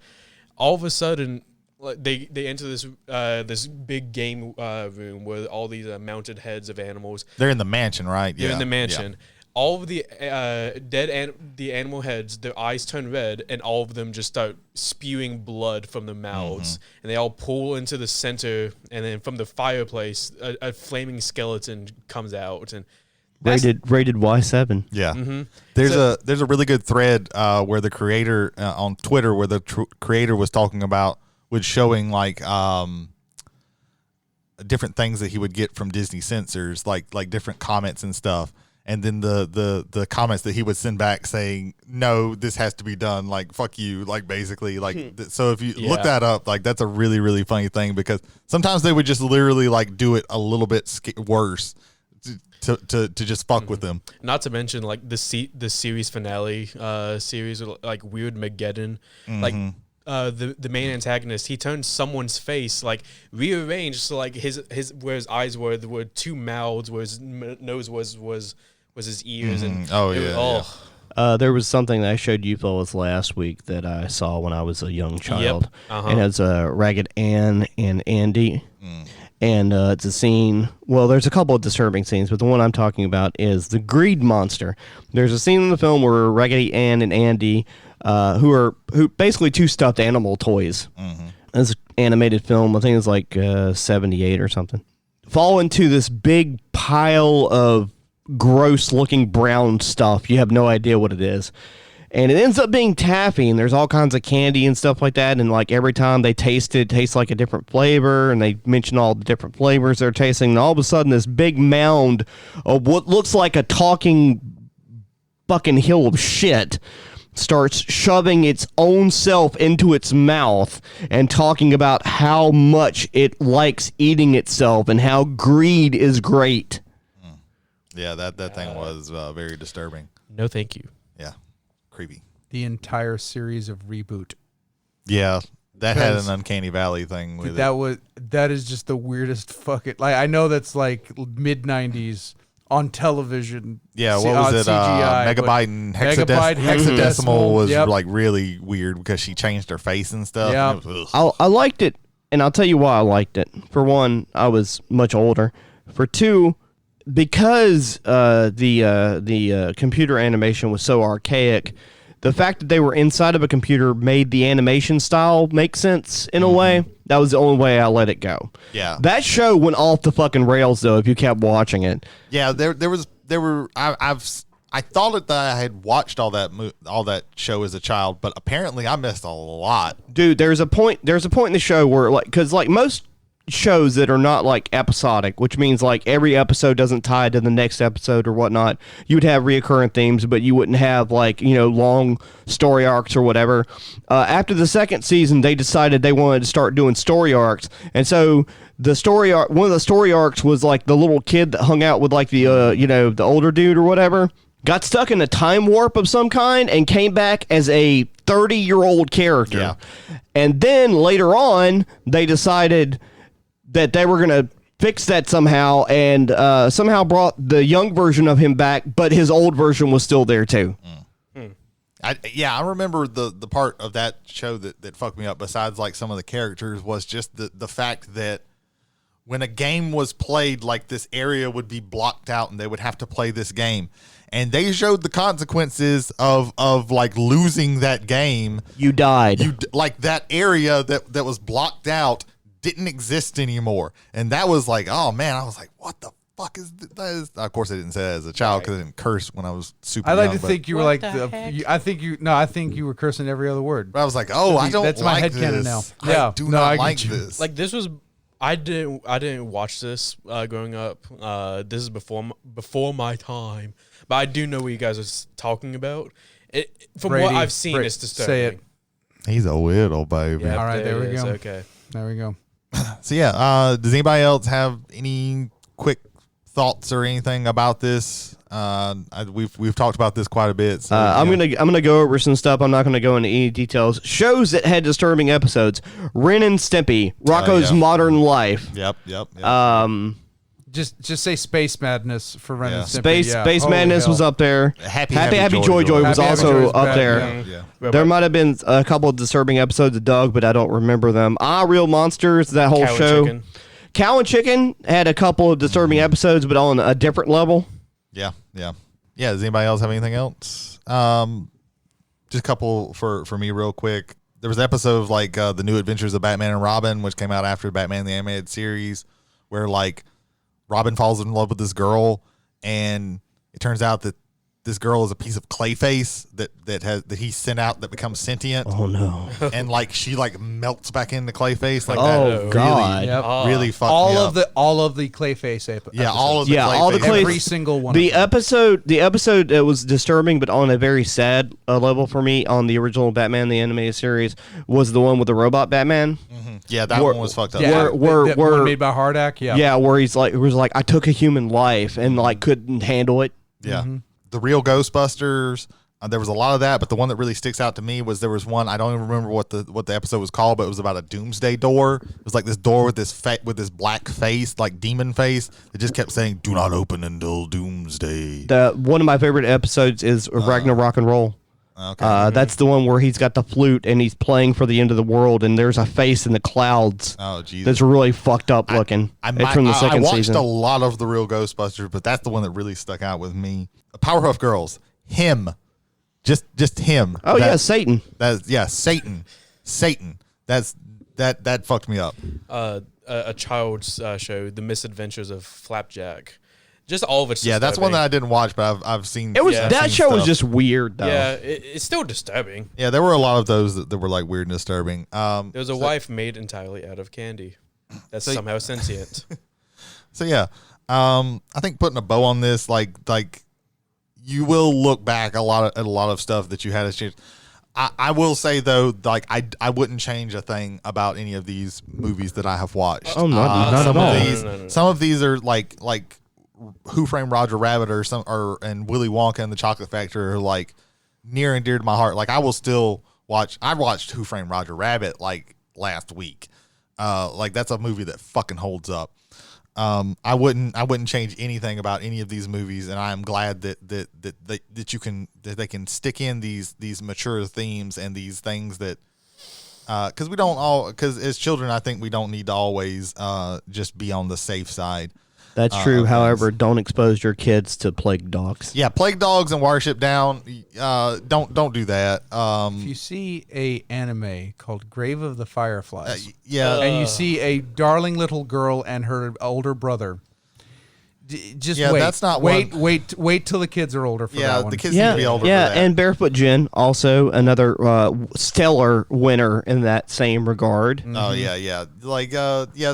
All of a sudden, like they enter this big game room where all these mounted heads of animals. They're in the mansion, right? They're Yeah, in the mansion. all of the the animal heads, their eyes turn red, and all of them just start spewing blood from their mouths, and they all pull into the center, and then from the fireplace, a flaming skeleton comes out, and rated Y7. Yeah. There's a really good thread where the creator on Twitter where the creator was talking about showing like different things that he would get from Disney censors, like different comments and stuff. And then the comments that he would send back saying, no, this has to be done. Like, fuck you. Like, basically, like, so if you look that up, like, that's a really, really funny thing because sometimes they would just literally like do it a little bit worse to just fuck with them. Not to mention like the series finale series like Weird Mageddon, like the main antagonist, he turned someone's face like rearranged so like his where his eyes were, there were two mouths, where his nose was his ears, and there was something that I showed you fellas last week that I saw when I was a young child, and it's Ragged Ann and Andy. And it's a scene, well, there's a couple of disturbing scenes, but the one I'm talking about is the greed monster. There's a scene in the film where Raggedy Ann and Andy, who basically two stuffed animal toys. It's an animated film, I think it's like 78 or something, fall into this big pile of gross-looking brown stuff. You have no idea what it is. And it ends up being taffy, and there's all kinds of candy and stuff like that. And like every time they taste it, it tastes like a different flavor. And they mention all the different flavors they're tasting. And all of a sudden, this big mound of what looks like a talking fucking hill of shit starts shoving its own self into its mouth and talking about how much it likes eating itself and how greed is great. Yeah, that thing was very disturbing. No, thank you. Yeah. Creepy. The entire series of Reboot. Yeah, that had an Uncanny Valley thing with it. That is just the weirdest fucking, like, I know that's like mid 90s on television. Yeah, what was it? CGI, Megabyte and hexadecimal was like really weird because she changed her face and stuff. Yeah, and I liked it, and I'll tell you why I liked it. For one, I was much older. For two, because the computer animation was so archaic, the fact that they were inside of a computer made the animation style make sense in a way. That was the only way I let it go. Yeah, that show went off the fucking rails though. If you kept watching it, yeah, there were. I thought that I had watched all that show as a child, but apparently I missed a lot. Dude, there's a point in the show where like, because like most shows that are not like episodic, which means like every episode doesn't tie to the next episode or whatnot, you would have reoccurring themes, but you wouldn't have like, you know, long story arcs or whatever. After the second season, they decided they wanted to start doing story arcs, and so one of the story arcs was like the little kid that hung out with like the you know, the older dude or whatever, got stuck in a time warp of some kind and came back as a 30-year-old character. Yeah. And then later on, they decided that they were going to fix that somehow, and somehow brought the young version of him back, but his old version was still there too. I remember the part of that show that fucked me up, besides like some of the characters, was just the fact that when a game was played, like this area would be blocked out and they would have to play this game. And they showed the consequences of like losing that game. You died. Like that area that was blocked out didn't exist anymore. And that was like, oh man, I was like, what the fuck is this? Of course I didn't say that as a child because I didn't curse when I was super young. I like to think you were like I think you were cursing every other word. But I was like, oh, I don't that's like my this. headcanon now. I do not like this. Like this was, I didn't watch this growing up. This is before my time, but I do know what you guys are talking about. From Brady, what I've seen, it's disturbing. Say it. He's a weirdo, baby. Yep, All right, there we it is. go. Okay. There we go. So yeah, does anybody else have any quick thoughts or anything about this? We've talked about this quite a bit. So, I'm gonna go over some stuff. I'm not gonna go into any details. Shows that had disturbing episodes: Ren and Stimpy, Rocco's Modern Life. Yep. Just say Space Madness for Ren and Stimpy. Space Madness was up there. Happy Joy Joy was Happy also Joy's up back, there. Yeah. There might have been a couple of disturbing episodes of Doug, but I don't remember them. Real Monsters, that whole Cow and show. Chicken. Cow and Chicken had a couple of disturbing episodes, but on a different level. Yeah. Yeah. Does anybody else have anything else? Just a couple for me real quick. There was an episode of like the New Adventures of Batman and Robin, which came out after Batman the Animated Series, where like Robin falls in love with this girl, and it turns out that this girl is a piece of Clayface that he sent out that becomes sentient. Oh no! And like she like melts back into Clayface. Like Oh, that God. really fucked all me of up. all of the Clayface episodes. Yeah, all of the all the Clayface. Clay- every single one. The of them. episode that was disturbing, but on a very sad level for me, on the original Batman the Animated Series, was the one with the robot Batman. Yeah, that Were- one was fucked up. yeah, Were- the one were- made by Hardak. Yeah, Yeah, where it was like I took a human life and like couldn't handle it. Yeah. The real Ghostbusters, there was a lot of that, but the one that really sticks out to me was there was one, I don't even remember what the episode was called, but it was about a doomsday door. It was like this door with this black face, like demon face, that just kept saying, "Do not open until doomsday." One of my favorite episodes is Ragnarok and Roll. Okay. That's the one where he's got the flute and he's playing for the end of the world, and there's a face in the clouds. Oh, Jesus. That's really fucked up looking. It's from the I second watched season. a lot of the real Ghostbusters, but that's the one that really stuck out with me. Powerpuff Girls, him, just him. Oh yeah, Satan. Satan. That fucked me up. A child's show, The Misadventures of Flapjack. Just all of it's Yeah, that's one disturbing. that I didn't watch, but I've seen. It was I've that seen show was stuff. just weird though. Yeah, it's still disturbing. Yeah, there were a lot of those that were like weird and disturbing. There was a wife made entirely out of candy that's somehow sentient. So yeah, I think putting a bow on this, like you will look back at a lot of stuff that you had as kids. I will say though, like I wouldn't change a thing about any of these movies that I have watched. Oh, not at some all. of these, No. some of these are like Who Framed Roger Rabbit and Willy Wonka and the Chocolate Factory are like near and dear to my heart. Like I will still watch. I watched Who Framed Roger Rabbit like last week. Like that's a movie that fucking holds up. I wouldn't change anything about any of these movies, and I am glad that they can stick in these mature themes and these things that because as children I think we don't need to always just be on the safe side. That's true. However, don't expose your kids to plague dogs. Yeah, Plague Dogs and Watership Down. Don't do that. If you see a anime called Grave of the Fireflies, Yeah, and you see a darling little girl and her older brother, just Yeah, wait. that's not wait. one- Wait till the kids are older for yeah. that one. The kids need to be older. for that. and Barefoot Jen, also another stellar winner in that same regard. Oh yeah. Like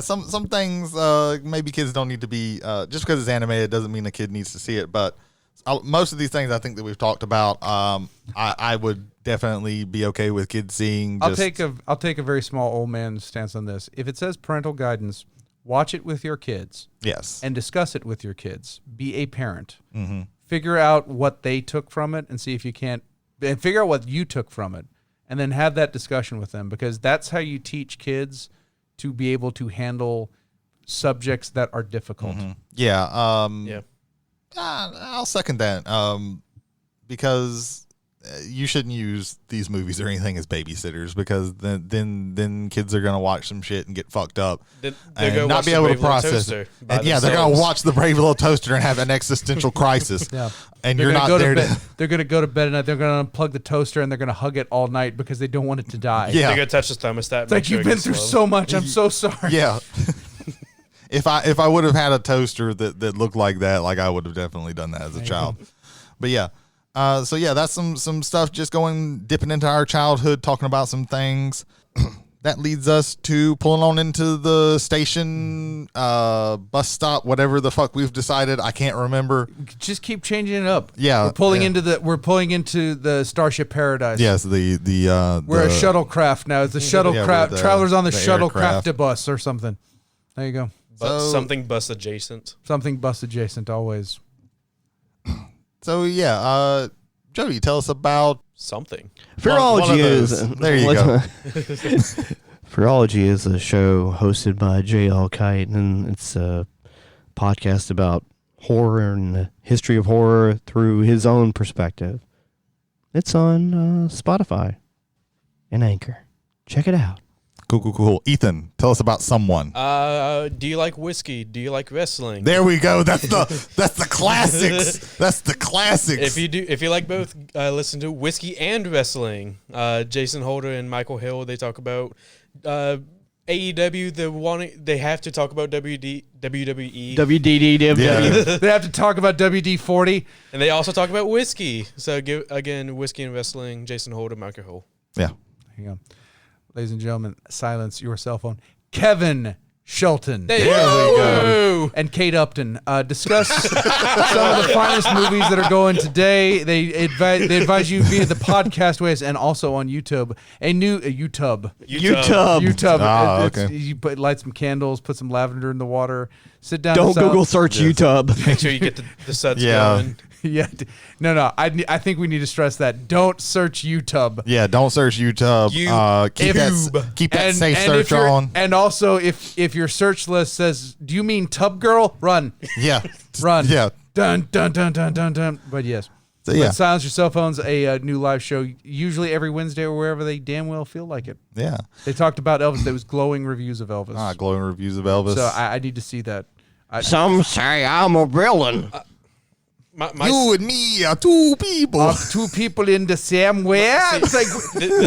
some things maybe kids don't need to be just because it's animated doesn't mean a kid needs to see it. But most of these things I think that we've talked about, I would definitely be okay with kids seeing. I'll take a very small old man stance on this. If it says parental guidance, watch it with your kids yes. and discuss it with your kids. Be a parent. Mm-hmm. Figure out what they took from it and see if you can't, and figure out what you took from it, and then have that discussion with them, because that's how you teach kids to be able to handle subjects that are difficult. Mm-hmm. Yeah. Yeah. I'll second that. Because you shouldn't use these movies or anything as babysitters, because then kids are gonna watch some shit and get fucked up They're and gonna not watch be the able to Brave Little process Toaster it. by And yeah, they're gonna themselves. watch the Brave Little Toaster and have an existential crisis. Yeah. And They're you're gonna not go there to to. bed. They're gonna go to bed at night. They're gonna unplug the toaster and they're gonna hug it all night because they don't want it to die. Yeah. They're gonna touch the thermostat. It's like, you've been through so much. I'm so sorry. Yeah. If I would have had a toaster that looked like that, like I would have definitely done that as a child. But yeah. So yeah, that's some stuff just dipping into our childhood, talking about some things. That leads us to pulling on into the station, bus stop, whatever the fuck we've decided. I can't remember. Just keep changing it up. Yeah, We're pulling yeah. into the Starship Paradise. Yes, we're We're a shuttlecraft now. It's a shuttlecraft. we're Travelers on the the shuttlecraft aircraft. bus or something. There you go. But So- something bus adjacent. Something bus adjacent always. So yeah, Jody, tell us about Something. one of Fearology those. is There you go. Fearology is a show hosted by J.L. Kite, and it's a podcast about horror and the history of horror through his own perspective. It's on Spotify and Anchor. Check it out. Cool. Ethan, tell us about someone. Do you like whiskey? Do you like wrestling? There we go. That's the classics. That's the classics. If you like both, listen to Whiskey and Wrestling. Jason Holder and Michael Hill, they talk about AEW. They have to talk about WWE. WDD. They have to talk about WD-40. And they also talk about whiskey. So again, Whiskey and Wrestling, Jason Holder, Michael Hill. Yeah. Hang on. Ladies and gentlemen, silence your cell phone. Kevin Shelton. There we go. And Kate Upton discuss some of the finest movies that are going today. They advise you via the podcast ways and also on YouTube. A new YouTube. Ah, okay. You light some candles, put some lavender in the water, sit down. Don't Google search YouTube. Make sure you get the suds going. Yeah, no. I think we need to stress that. Don't search YouTube. Yeah, don't search YouTube. Keep that safe search on. And also, if your search list says, "Do you mean Tub Girl?" Run. Yeah, Run. Yeah. Dun dun dun dun dun dun. But yes. So, yeah. But Silence Your Cell Phone's a new live show, usually every Wednesday or wherever they damn well feel like it. Yeah. They talked about Elvis. There was glowing reviews of Elvis. Glowing reviews of Elvis. So I need to see that. Some say I'm a villain. You and me are two people. Two people in the same way. It's like,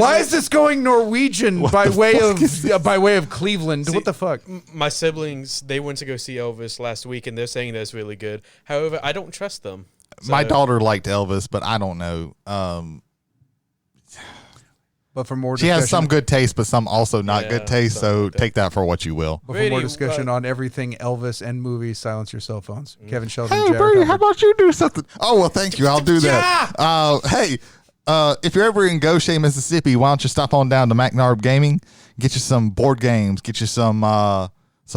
why is this going Norwegian by way of Cleveland? See, what the fuck? My siblings, they went to go see Elvis last week, and they're saying that's really good. However, I don't trust them. So. My daughter liked Elvis, but I don't know. But for more she discussion, has some good taste, but some also not Yeah, good taste. So take that for what you will. But for Brady, more discussion on everything Elvis and movies, silence your cell phones. Kevin Sheldon. Hey, Jared Brady, Hubbard. how about you do something? Oh, well, thank you. I'll do that. Hey, if you're ever in Goshen, Mississippi, why don't you stop on down to McNarb Gaming, get you some board games, get you some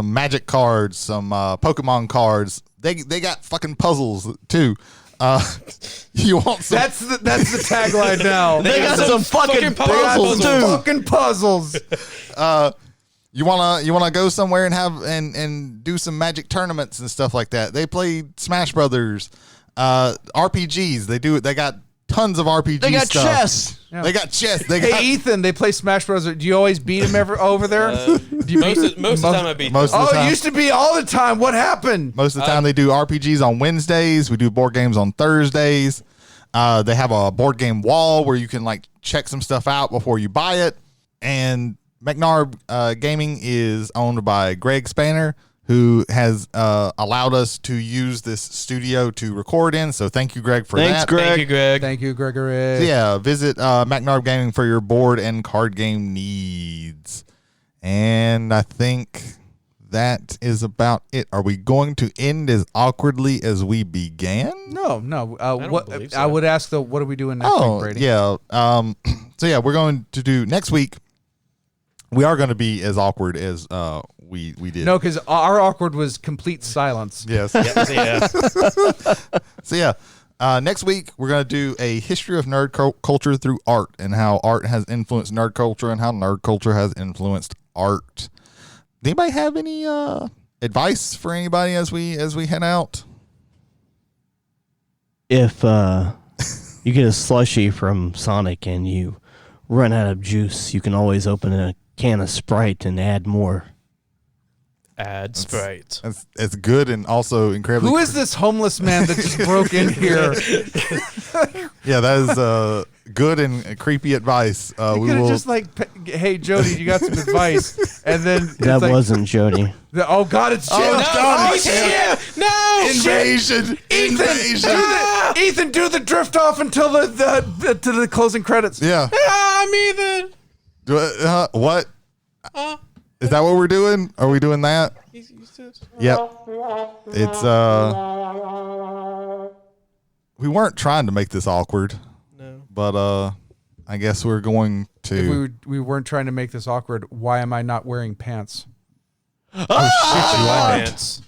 Magic cards, some Pokemon cards. They got fucking puzzles too. You want some? That's the tagline now. They got some fucking puzzles Some too. fucking puzzles. You wanna go somewhere and have and do some Magic tournaments and stuff like that. They play Smash Brothers, RPGs. They got tons of RPG. They got stuff. chess. Yeah. They got chess. Hey Ethan, they play Smash Bros. Do you always beat him over there? Most of the time I beat them. Most of the time. It used to be all the time. What happened? Most of the time they do RPGs on Wednesdays. We do board games on Thursdays. They have a board game wall where you can like check some stuff out before you buy it. And McNarb Gaming is owned by Greg Spanner, who has allowed us to use this studio to record in. So thank you, Greg, for that. Greg. Thank you, Greg. Thank you, Gregory. So yeah, visit McNarb Gaming for your board and card game needs. And I think that is about it. Are we going to end as awkwardly as we began? No. What believe so. I would ask though, what are we doing next week, Brady? yeah. So yeah, we're going to do next week. We are going to be as awkward as we did. No, because our awkward was complete silence. Yes. Yeah. So yeah, next week we're going to do a history of nerd culture through art and how art has influenced nerd culture and how nerd culture has influenced art. Does anybody have any advice for anybody as we head out? If you get a slushie from Sonic and you run out of juice, you can always open a can of Sprite and add more. Add Sprite. It's good and also incredibly. Who is this homeless man that just broke in here? Yeah, that is good and creepy advice. You We could have will. just like, hey Jody, you got some advice, and then it's That like, wasn't Jody. oh God, it's Jim. God, it's yeah. Jim. No, Invasion! Invasion! Ethan, do the drift off until the to the closing credits. Yeah. I'm Ethan. What? Is that what we're doing? Are we doing that? Yep. It's we weren't trying to make this awkward. No. But I guess we're going to. If we weren't trying to make this awkward, why am I not wearing pants? Pants.